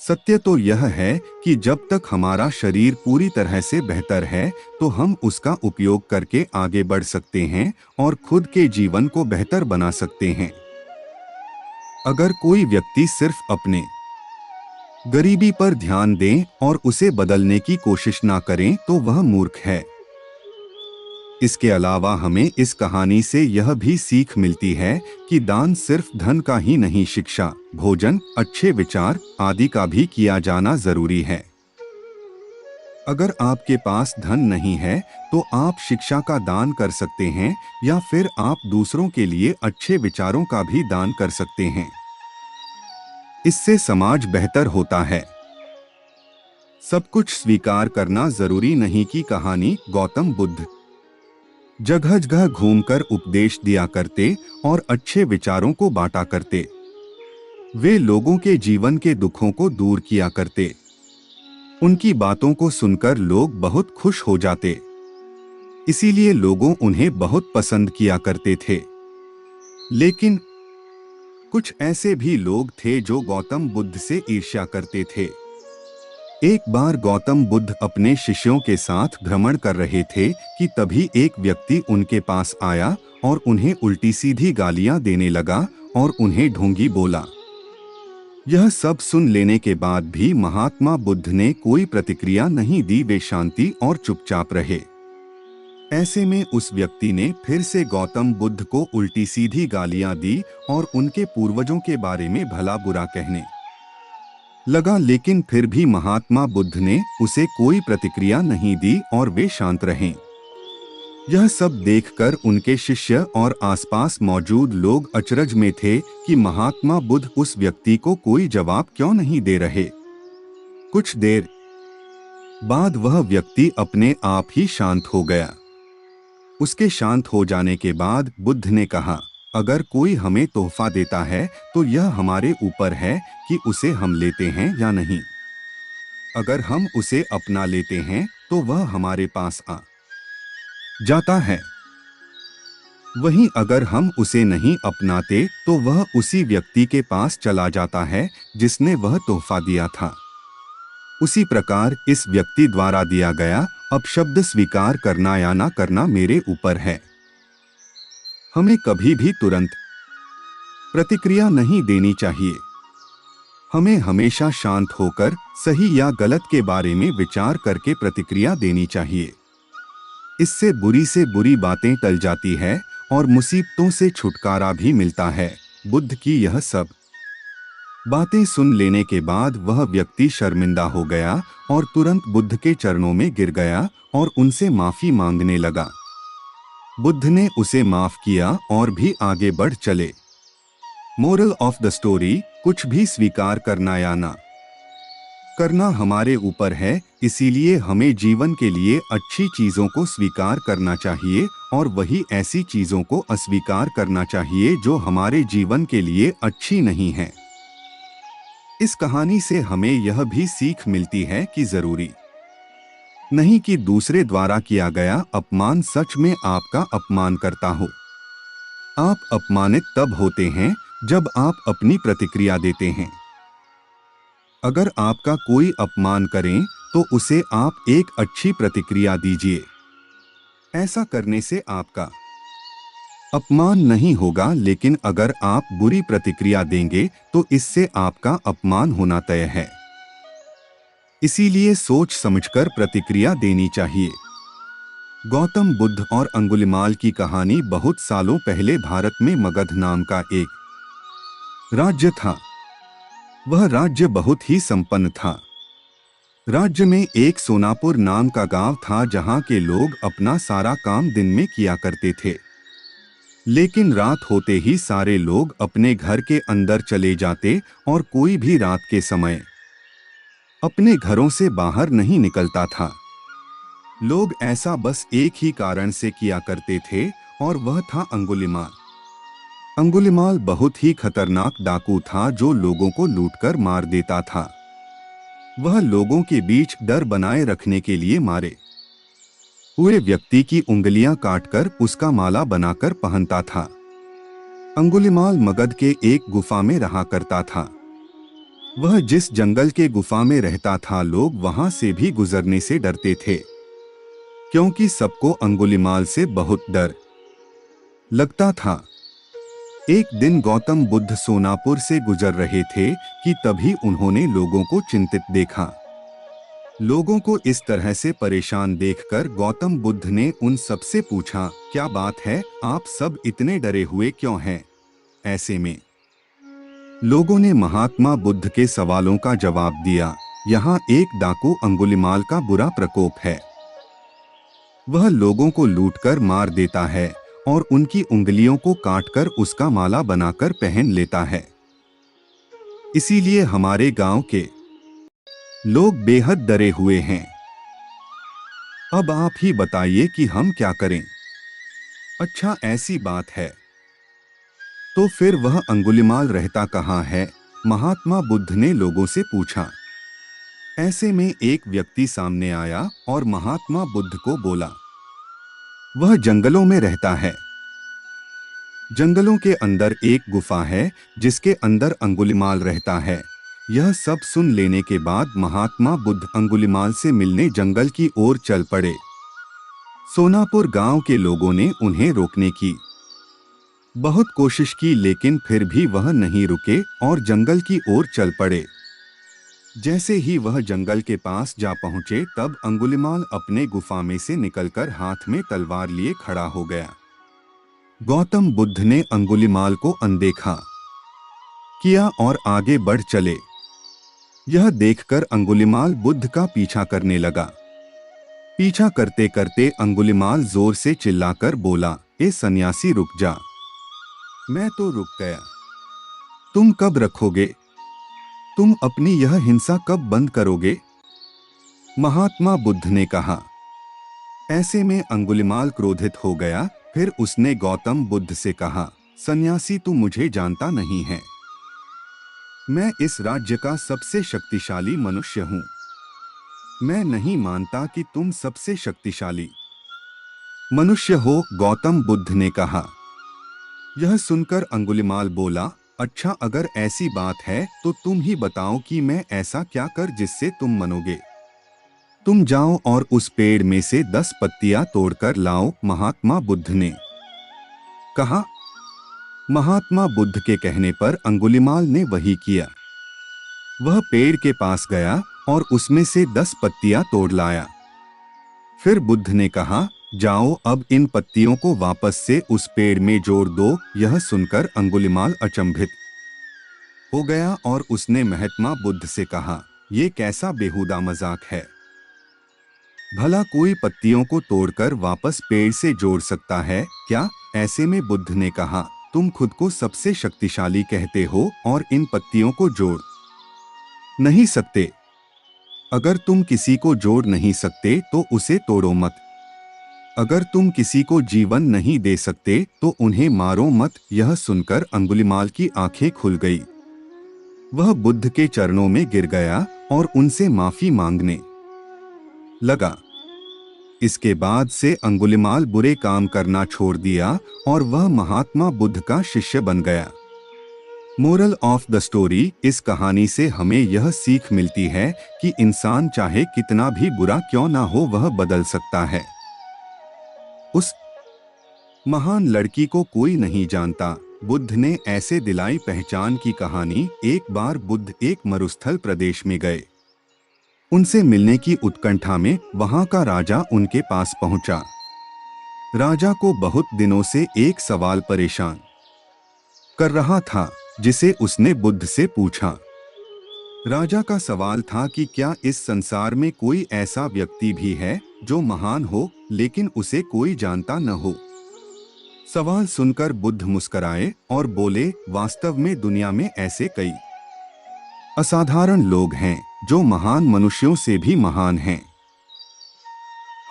Speaker 1: सत्य तो यह है कि जब तक हमारा शरीर पूरी तरह से बेहतर है तो हम उसका उपयोग करके आगे बढ़ सकते हैं और खुद के जीवन को बेहतर बना सकते हैं। अगर कोई व्यक्ति सिर्फ अपने गरीबी पर ध्यान दें और उसे बदलने की कोशिश ना करें तो वह मूर्ख है। इसके अलावा हमें इस कहानी से यह भी सीख मिलती है कि दान सिर्फ धन का ही नहीं, शिक्षा, भोजन, अच्छे विचार आदि का भी किया जाना जरूरी है। अगर आपके पास धन नहीं है तो आप शिक्षा का दान कर सकते हैं या फिर आप दूसरों के लिए अच्छे विचारों का भी दान कर सकते हैं। इससे समाज बेहतर होता है। सब कुछ स्वीकार करना जरूरी नहीं की कहानी। गौतम बुद्ध जगह जगह घूमकर उपदेश दिया करते और अच्छे विचारों को बांटा करते। वे लोगों के जीवन के दुखों को दूर किया करते। उनकी बातों को सुनकर लोग बहुत खुश हो जाते, इसीलिए लोगों उन्हें बहुत पसंद किया करते थे। लेकिन कुछ ऐसे भी लोग थे जो गौतम बुद्ध से ईर्ष्या करते थे। एक बार गौतम बुद्ध अपने शिष्यों के साथ भ्रमण कर रहे थे कि तभी एक व्यक्ति उनके पास आया और उन्हें उल्टी सीधी गालियां देने लगा और उन्हें ढोंगी बोला। यह सब सुन लेने के बाद भी महात्मा बुद्ध ने कोई प्रतिक्रिया नहीं दी, वे शांति और चुपचाप रहे। ऐसे में उस व्यक्ति ने फिर से गौतम बुद्ध को उल्टी सीधी गालियां दी और उनके पूर्वजों के बारे में भला बुरा कहने लगा, लेकिन फिर भी महात्मा बुद्ध ने उसे कोई प्रतिक्रिया नहीं दी और वे शांत रहे। यह सब देखकर उनके शिष्य और आसपास मौजूद लोग अचरज में थे कि महात्मा बुद्ध उस व्यक्ति को कोई जवाब क्यों नहीं दे रहे। कुछ देर बाद वह व्यक्ति अपने आप ही शांत हो गया। उसके शांत हो जाने के बाद बुद्ध ने कहा, अगर कोई हमें तोहफा देता है तो यह हमारे ऊपर है कि उसे हम लेते हैं या नहीं। अगर हम उसे अपना लेते हैं तो वह हमारे पास आ जाता है, वहीं अगर हम उसे नहीं अपनाते तो वह उसी व्यक्ति के पास चला जाता है जिसने वह तोहफा दिया था। उसी प्रकार इस व्यक्ति द्वारा दिया गया अपशब्द स्वीकार करना या ना करना मेरे ऊपर है। हमें कभी भी तुरंत प्रतिक्रिया नहीं देनी चाहिए। हमें हमेशा शांत होकर सही या गलत के बारे में विचार करके प्रतिक्रिया देनी चाहिए। इससे बुरी से बुरी बातें टल जाती है और मुसीबतों से छुटकारा भी मिलता है। बुद्ध की यह सब बातें सुन लेने के बाद वह व्यक्ति शर्मिंदा हो गया और तुरंत बुद्ध के चरणों में गिर गया और उनसे माफी मांगने लगा। बुद्ध ने उसे माफ किया और भी आगे बढ़ चले। मोरल ऑफ द स्टोरी, कुछ भी स्वीकार करना या ना करना हमारे ऊपर है, इसीलिए हमें जीवन के लिए अच्छी चीजों को स्वीकार करना चाहिए और वही ऐसी चीजों को अस्वीकार करना चाहिए जो हमारे जीवन के लिए अच्छी नहीं है। इस कहानी से हमें यह भी सीख मिलती है कि जरूरी नहीं कि दूसरे द्वारा किया गया अपमान सच में आपका अपमान करता हो। आप अपमानित तब होते हैं जब आप अपनी प्रतिक्रिया देते हैं। अगर आपका कोई अपमान करें तो उसे आप एक अच्छी प्रतिक्रिया दीजिए। ऐसा करने से आपका अपमान नहीं होगा, लेकिन अगर आप बुरी प्रतिक्रिया देंगे तो इससे आपका अपमान होना तय है। इसीलिए सोच समझकर प्रतिक्रिया देनी चाहिए। गौतम बुद्ध और अंगुलिमाल की कहानी बहुत सालों पहले भारत में मगध नाम का एक राज्य था। वह राज्य बहुत ही संपन्न था। राज्य में एक सोनापुर नाम का गांव था जहां के लोग अपना सारा काम दिन में किया करते थे, लेकिन रात होते ही सारे लोग अपने घर के अंदर चले जाते और कोई भी रात के समय अपने घरों से बाहर नहीं निकलता था। लोग ऐसा बस एक ही कारण से किया करते थे और वह था अंगुलिमाल। अंगुलिमाल बहुत ही खतरनाक डाकू था जो लोगों को लूटकर मार देता था। वह लोगों के बीच डर बनाए रखने के लिए मारे हुए व्यक्ति की उंगलियां काटकर उसका माला बनाकर पहनता था। अंगुलिमाल मगध के एक गुफा में रहा करता था। वह जिस जंगल के गुफा में रहता था लोग वहां से भी गुजरने से डरते थे, क्योंकि सबको अंगुलिमाल से बहुत डर लगता था। एक दिन गौतम बुद्ध सोनापुर से गुजर रहे थे कि तभी उन्होंने लोगों को चिंतित देखा। लोगों को इस तरह से परेशान देखकर गौतम बुद्ध ने उन सबसे पूछा, क्या बात है, आप सब इतने डरे हुए क्यों हैं? ऐसे में लोगों ने महात्मा बुद्ध के सवालों का जवाब दिया, यहाँ एक डाकू अंगुलिमाल का बुरा प्रकोप है। वह लोगों को लूटकर मार देता है और उनकी उंगलियों को काटकर उसका माला बनाकर पहन लेता है। इसीलिए हमारे गांव के लोग बेहद डरे हुए हैं। अब आप ही बताइए कि हम क्या करें? अच्छा, ऐसी बात है तो फिर वह अंगुलिमाल रहता कहाँ है? महात्मा बुद्ध ने लोगों से पूछा। ऐसे में एक व्यक्ति सामने आया और महात्मा बुद्ध को बोला, वह जंगलों में रहता है। जंगलों के अंदर एक गुफा है जिसके अंदर अंगुलिमाल रहता है। यह सब सुन लेने के बाद महात्मा बुद्ध अंगुलिमाल से मिलने जंगल की ओर चल पड़े। सोनापुर गांव के लोगों ने उन्हें रोकने की बहुत कोशिश की, लेकिन फिर भी वह नहीं रुके और जंगल की ओर चल पड़े। जैसे ही वह जंगल के पास जा पहुंचे तब अंगुलिमाल अपने गुफा में से निकलकर हाथ में तलवार लिए खड़ा हो गया। गौतम बुद्ध ने अंगुलिमाल को अनदेखा किया और आगे बढ़ चले। यह देखकर अंगुलिमाल बुद्ध का पीछा करने लगा। पीछा करते करते अंगुलिमाल जोर से चिल्लाकर बोला, ए सन्यासी रुक जा। मैं तो रुक गया, तुम कब रखोगे? तुम अपनी यह हिंसा कब बंद करोगे? महात्मा बुद्ध ने कहा। ऐसे में अंगुलिमाल क्रोधित हो गया। फिर उसने गौतम बुद्ध से कहा, सन्यासी तू मुझे जानता नहीं है। मैं इस राज्य का सबसे शक्तिशाली मनुष्य हूं। मैं नहीं मानता कि तुम सबसे शक्तिशाली मनुष्य हो, गौतम बुद्ध ने कहा। यह सुनकर अंगुलिमाल बोला, अच्छा अगर ऐसी बात है तो तुम ही बताओ कि मैं ऐसा क्या कर जिससे तुम मनोगे। तुम जाओ और उस पेड़ में से 10 पत्तियां तोड़कर लाओ, महात्मा बुद्ध ने कहा। महात्मा बुद्ध के कहने पर अंगुलिमाल ने वही किया। वह पेड़ के पास गया और उसमें से 10 पत्तियां तोड़ लाया। फिर बुद्ध ने कहा, जाओ अब इन पत्तियों को वापस से उस पेड़ में जोड़ दो। यह सुनकर अंगुलिमाल अचंभित हो गया और उसने महात्मा बुद्ध से कहा, ये कैसा बेहुदा मजाक है? भला कोई पत्तियों को तोड़कर वापस पेड़ से जोड़ सकता है क्या? ऐसे में बुद्ध ने कहा, तुम खुद को सबसे शक्तिशाली कहते हो और इन पत्तियों को जोड़ नहीं सकते। अगर तुम किसी को जोड़ नहीं सकते तो उसे तोड़ो मत। अगर तुम किसी को जीवन नहीं दे सकते तो उन्हें मारो मत। यह सुनकर अंगुलिमाल की आंखें खुल गई। वह बुद्ध के चरणों में गिर गया और उनसे माफी मांगने लगा। इसके बाद से अंगुलिमाल बुरे काम करना छोड़ दिया और वह महात्मा बुद्ध का शिष्य बन गया। मोरल ऑफ द स्टोरी, इस कहानी से हमें यह सीख मिलती है कि इंसान चाहे कितना भी बुरा क्यों ना हो वह बदल सकता है। उस महान लड़की को कोई नहीं जानता। बुद्ध ने ऐसे दिलाई पहचान की कहानी। एक बार बुद्ध एक मरुस्थल प्रदेश में गए। उनसे मिलने की उत्कंठा में वहां का राजा उनके पास पहुंचा। राजा को बहुत दिनों से एक सवाल परेशान कर रहा था, जिसे उसने बुद्ध से पूछा। राजा का सवाल था कि क्या इस संसार में कोई ऐसा व्यक्ति भी है जो महान हो लेकिन उसे कोई जानता न हो? सवाल सुनकर बुद्ध मुस्कुराए और बोले, वास्तव में दुनिया में ऐसे कई असाधारण लोग हैं जो महान मनुष्यों से भी महान हैं।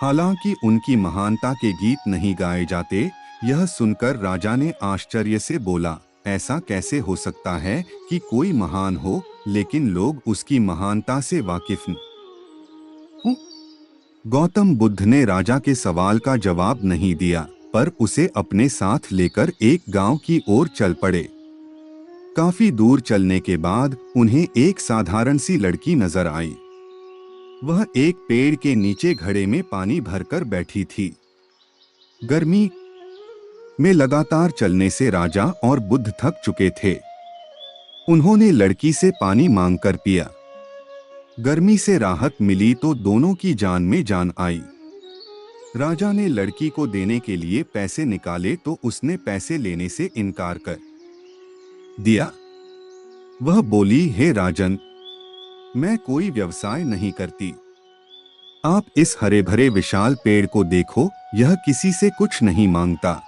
Speaker 1: हालांकि उनकी महानता के गीत नहीं गाए जाते। यह सुनकर राजा ने आश्चर्य से बोला, ऐसा कैसे हो सकता है कि कोई महान हो लेकिन लोग उसकी महानता से वाकिफ न हों? गौतम बुद्ध ने राजा के सवाल का जवाब नहीं दिया, पर उसे अपने साथ लेकर एक गांव की ओर चल पड़े। काफी दूर चलने के बाद उन्हें एक साधारण सी लड़की नजर आई। वह एक पेड़ के नीचे घड़े में पानी भरकर बैठी थी। गर्मी में लगातार चलने से राजा और बुद्ध थक चुके थे। उन्होंने लड़की से पानी मांगकर पिया। गर्मी से राहत मिली तो दोनों की जान में जान आई। राजा ने लड़की को देने के लिए पैसे निकाले तो उसने पैसे लेने से इनकार कर दिया। वह बोली, हे राजन, मैं कोई व्यवसाय नहीं करती। आप इस हरे भरे विशाल पेड़ को देखो, यह किसी से कुछ नहीं मांगता।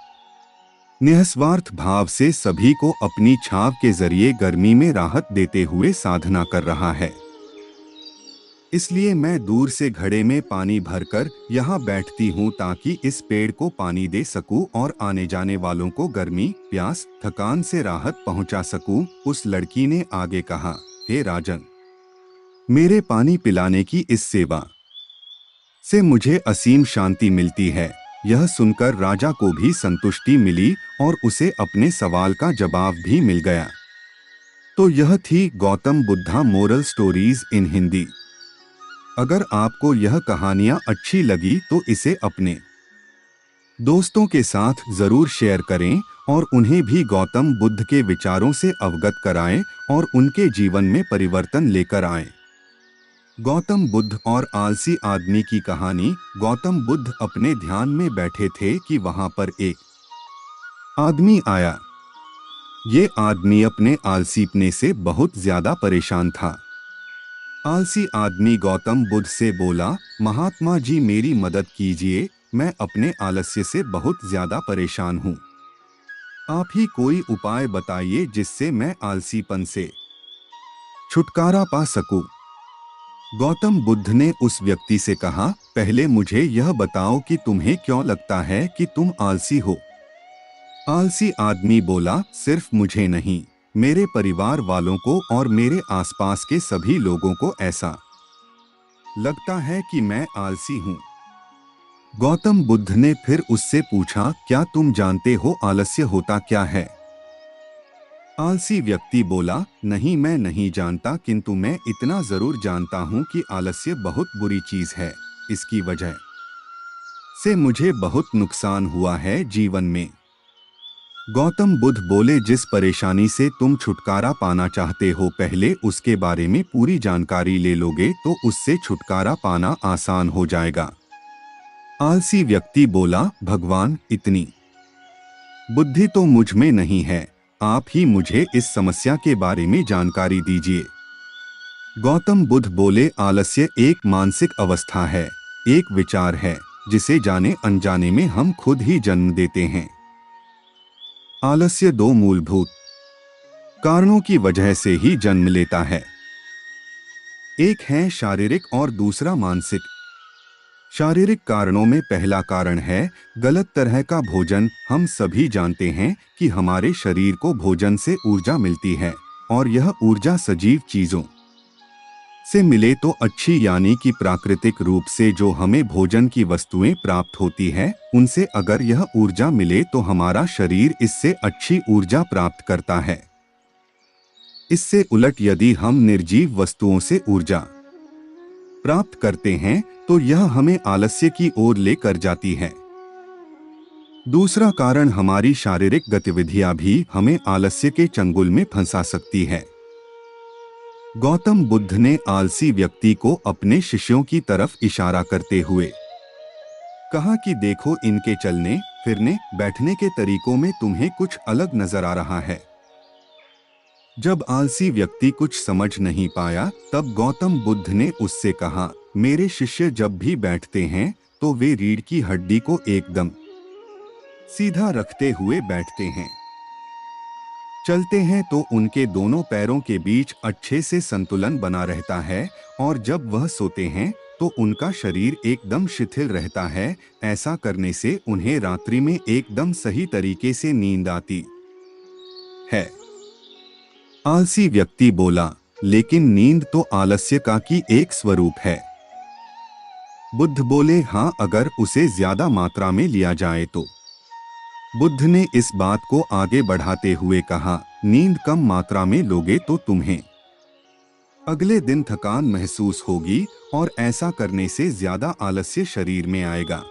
Speaker 1: निस्वार्थ भाव से सभी को अपनी छाव के जरिए गर्मी में राहत देते हुए साधना कर रहा है। इसलिए मैं दूर से घड़े में पानी भरकर यहाँ बैठती हूँ ताकि इस पेड़ को पानी दे सकूँ और आने जाने वालों को गर्मी, प्यास, थकान से राहत पहुँचा सकूँ। उस लड़की ने आगे कहा, हे राजन, मेरे पानी पिलाने की इस सेवा से मुझे असीम शांति मिलती है। यह सुनकर राजा को भी संतुष्टि मिली और उसे अपने सवाल का जवाब भी मिल गया। तो यह थी Gautam Buddha moral stories in Hindi. अगर आपको यह कहानियां अच्छी लगी तो इसे अपने दोस्तों के साथ जरूर शेयर करें और उन्हें भी गौतम बुद्ध के विचारों से अवगत कराएं और उनके जीवन में परिवर्तन लेकर आएं। गौतम बुद्ध और आलसी आदमी की कहानी। गौतम बुद्ध अपने ध्यान में बैठे थे कि वहां पर एक आदमी आया। ये आदमी अपने आलसीपने से बहुत ज्यादा परेशान था। आलसी आदमी गौतम बुद्ध से बोला, महात्मा जी मेरी मदद कीजिए, मैं अपने आलस्य से बहुत ज्यादा परेशान हूँ। आप ही कोई उपाय बताइए जिससे मैं आलसीपन से छुटकारा पा सकूं। गौतम बुद्ध ने उस व्यक्ति से कहा, पहले मुझे यह बताओ कि तुम्हें क्यों लगता है कि तुम आलसी हो। आलसी आदमी बोला, सिर्फ मुझे नहीं, मेरे परिवार वालों को और मेरे आसपास के सभी लोगों को ऐसा लगता है कि मैं आलसी हूँ। गौतम बुद्ध ने फिर उससे पूछा, क्या तुम जानते हो आलस्य होता क्या है? आलसी व्यक्ति बोला, नहीं मैं नहीं जानता, किंतु मैं इतना जरूर जानता हूँ कि आलस्य बहुत बुरी चीज है। इसकी वजह से मुझे बहुत नुकसान हुआ है जीवन में। गौतम बुद्ध बोले, जिस परेशानी से तुम छुटकारा पाना चाहते हो पहले उसके बारे में पूरी जानकारी ले लोगे तो उससे छुटकारा पाना आसान हो जाएगा। आलसी व्यक्ति बोला, भगवान, इतनी बुद्धि तो मुझ में नहीं है, आप ही मुझे इस समस्या के बारे में जानकारी दीजिए। गौतम बुद्ध बोले, आलस्य एक मानसिक अवस्था है, एक विचार है जिसे जाने अनजाने में हम खुद ही जन्म देते हैं। आलस्य दो मूलभूत कारणों की वजह से ही जन्म लेता है, एक है शारीरिक और दूसरा मानसिक। शारीरिक कारणों में पहला कारण है गलत तरह का भोजन। हम सभी जानते हैं कि हमारे शरीर को भोजन से ऊर्जा मिलती है और यह ऊर्जा सजीव चीजों से मिले तो अच्छी, यानी कि प्राकृतिक रूप से जो हमें भोजन की वस्तुएं प्राप्त होती है उनसे अगर यह ऊर्जा मिले तो हमारा शरीर इससे अच्छी ऊर्जा प्राप्त करता है। इससे उलट यदि हम निर्जीव वस्तुओं से ऊर्जा प्राप्त करते हैं तो यह हमें आलस्य की ओर लेकर जाती है। दूसरा कारण, हमारी शारीरिक गतिविधियां भी हमें आलस्य के चंगुल में फंसा सकती है। गौतम बुद्ध ने आलसी व्यक्ति को अपने शिष्यों की तरफ इशारा करते हुए कहा कि देखो, इनके चलने फिरने बैठने के तरीकों में तुम्हें कुछ अलग नजर आ रहा है। जब आलसी व्यक्ति कुछ समझ नहीं पाया तब गौतम बुद्ध ने उससे कहा, मेरे शिष्य जब भी बैठते हैं तो वे रीढ़ की हड्डी को एकदम सीधा रखते हुए बैठते हैं। चलते हैं तो उनके दोनों पैरों के बीच अच्छे से संतुलन बना रहता है, और जब वह सोते हैं तो उनका शरीर एकदम शिथिल रहता है। ऐसा करने से उन्हें रात्रि में एकदम सही तरीके से नींद आती है। आलसी व्यक्ति बोला, लेकिन नींद तो आलस्य का की एक स्वरूप है। बुद्ध बोले, हाँ, अगर उसे ज्यादा मात्रा में लिया जाए तो। बुद्ध ने इस बात को आगे बढ़ाते हुए कहा, नींद कम मात्रा में लोगे तो तुम्हें अगले दिन थकान महसूस होगी और ऐसा करने से ज्यादा आलस्य शरीर में आएगा।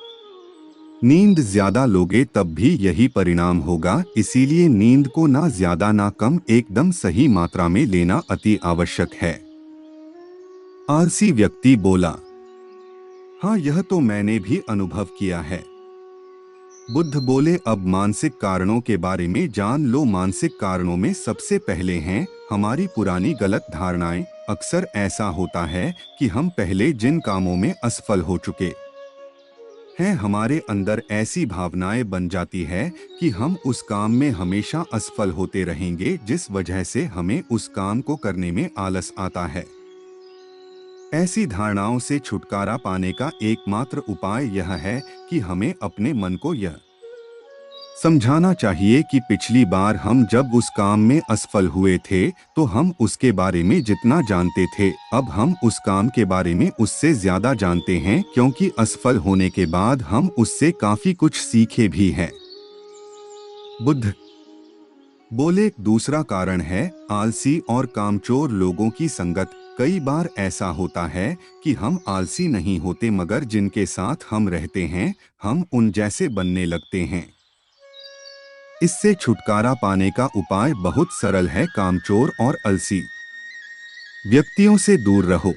Speaker 1: नींद ज्यादा लोगे तब भी यही परिणाम होगा, इसीलिए नींद को ना ज्यादा ना कम, एकदम सही मात्रा में लेना अति आवश्यक है। आलसी व्यक्ति बोला, हाँ, यह तो मैंने भी अनुभव किया है। बुद्ध बोले, अब मानसिक कारणों के बारे में जान लो। मानसिक कारणों में सबसे पहले हैं हमारी पुरानी गलत धारणाएं। अक्सर ऐसा होता है कि हम पहले जिन कामों में असफल हो चुके हैं, हमारे अंदर ऐसी भावनाएं बन जाती है कि हम उस काम में हमेशा असफल होते रहेंगे, जिस वजह से हमें उस काम को करने में आलस आता है। ऐसी धारणाओं से छुटकारा पाने का एकमात्र उपाय यह है कि हमें अपने मन को यह समझाना चाहिए कि पिछली बार हम जब उस काम में असफल हुए थे तो हम उसके बारे में जितना जानते थे, अब हम उस काम के बारे में उससे ज्यादा जानते हैं, क्योंकि असफल होने के बाद हम उससे काफी कुछ सीखे भी हैं। बुद्ध बोले, दूसरा कारण है आलसी और कामचोर लोगों की संगत। कई बार ऐसा होता है कि हम आलसी नहीं होते, मगर जिनके साथ हम रहते हैं हम उन जैसे बनने लगते हैं। इससे छुटकारा पाने का उपाय बहुत सरल है, कामचोर और आलसी व्यक्तियों से दूर रहो।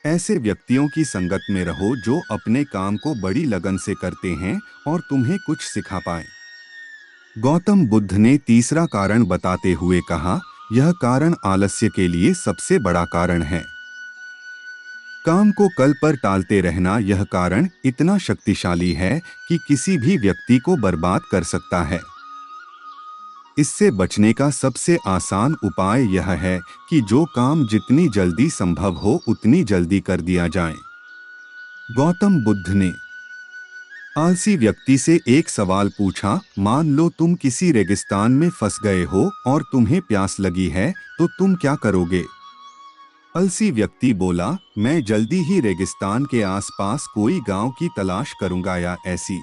Speaker 1: ऐसे व्यक्तियों की संगत में रहो जो अपने काम को बड़ी लगन से करते हैं और तुम्हें कुछ सिखा पाए। गौतम बुद्ध ने तीसरा कारण बताते हुए कहा, यह कारण आलस्य के लिए सबसे बड़ा कारण है। काम को कल पर टालते रहना, यह कारण इतना शक्तिशाली है कि किसी भी व्यक्ति को बर्बाद कर सकता है। इससे बचने का सबसे आसान उपाय यह है कि जो काम जितनी जल्दी संभव हो उतनी जल्दी कर दिया जाए। गौतम बुद्ध ने आलसी व्यक्ति से एक सवाल पूछा, मान लो तुम किसी रेगिस्तान में फंस गए हो और तुम्हें प्यास लगी है, तो तुम क्या करोगे? आलसी व्यक्ति बोला, मैं जल्दी ही रेगिस्तान के आसपास कोई गांव की तलाश करूंगा या ऐसी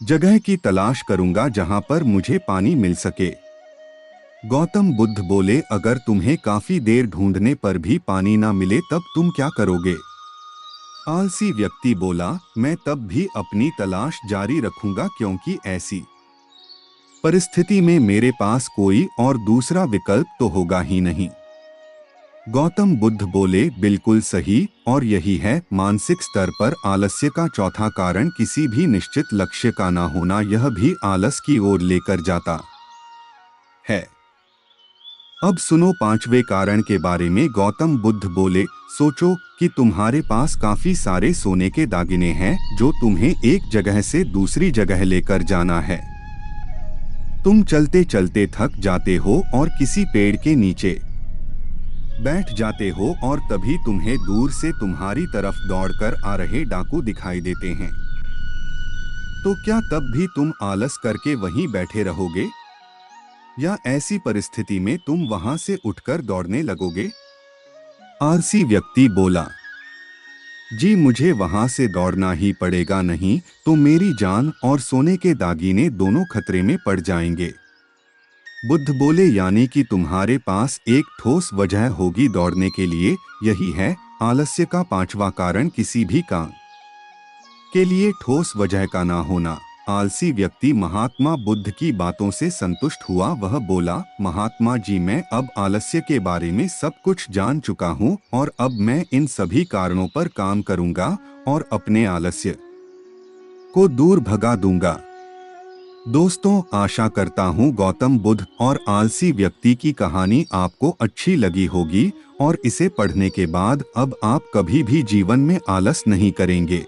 Speaker 1: जगह की तलाश करूंगा जहां पर मुझे पानी मिल सके। गौतम बुद्ध बोले, अगर तुम्हें काफी देर ढूंढने पर भी पानी ना मिले तब तुम क्या करोगे? आलसी व्यक्ति बोला, मैं तब भी अपनी तलाश जारी रखूंगा, क्योंकि ऐसी परिस्थिति में मेरे पास कोई और दूसरा विकल्प तो होगा ही नहीं। गौतम बुद्ध बोले, बिल्कुल सही, और यही है मानसिक स्तर पर आलस्य का चौथा कारण किसी भी निश्चित लक्ष्य का ना होना। यह भी आलस की ओर लेकर जाता है। अब सुनो पांचवें कारण के बारे में। गौतम बुद्ध बोले, सोचो कि तुम्हारे पास काफी सारे सोने के दागिने हैं जो तुम्हें एक जगह से दूसरी जगह लेकर जाना है। तुम चलते चलते थक जाते हो और किसी पेड़ के नीचे बैठ जाते हो और तभी तुम्हें दूर से तुम्हारी तरफ दौड़कर आ रहे डाकू दिखाई देते हैं। तो क्या तब भी तुम आलस करके वहीं बैठे रहोगे, या ऐसी परिस्थिति में तुम वहां से उठकर दौड़ने लगोगे? आलसी व्यक्ति बोला, जी मुझे वहां से दौड़ना ही पड़ेगा, नहीं तो मेरी जान और सोने के दागिने दोनों खतरे में पड़ जाएंगे। बुद्ध बोले, यानी कि तुम्हारे पास एक ठोस वजह होगी दौड़ने के लिए। यही है आलस्य का पांचवा कारण, किसी भी काम के लिए ठोस वजह का ना होना। आलसी व्यक्ति महात्मा बुद्ध की बातों से संतुष्ट हुआ। वह बोला, महात्मा जी, मैं अब आलस्य के बारे में सब कुछ जान चुका हूँ और अब मैं इन सभी कारणों पर काम करूँगा और अपने आलस्य को दूर भगा दूंगा। दोस्तों, आशा करता हूँ गौतम बुद्ध और आलसी व्यक्ति की कहानी आपको अच्छी लगी होगी और इसे पढ़ने के बाद अब आप कभी भी जीवन में आलस नहीं करेंगे।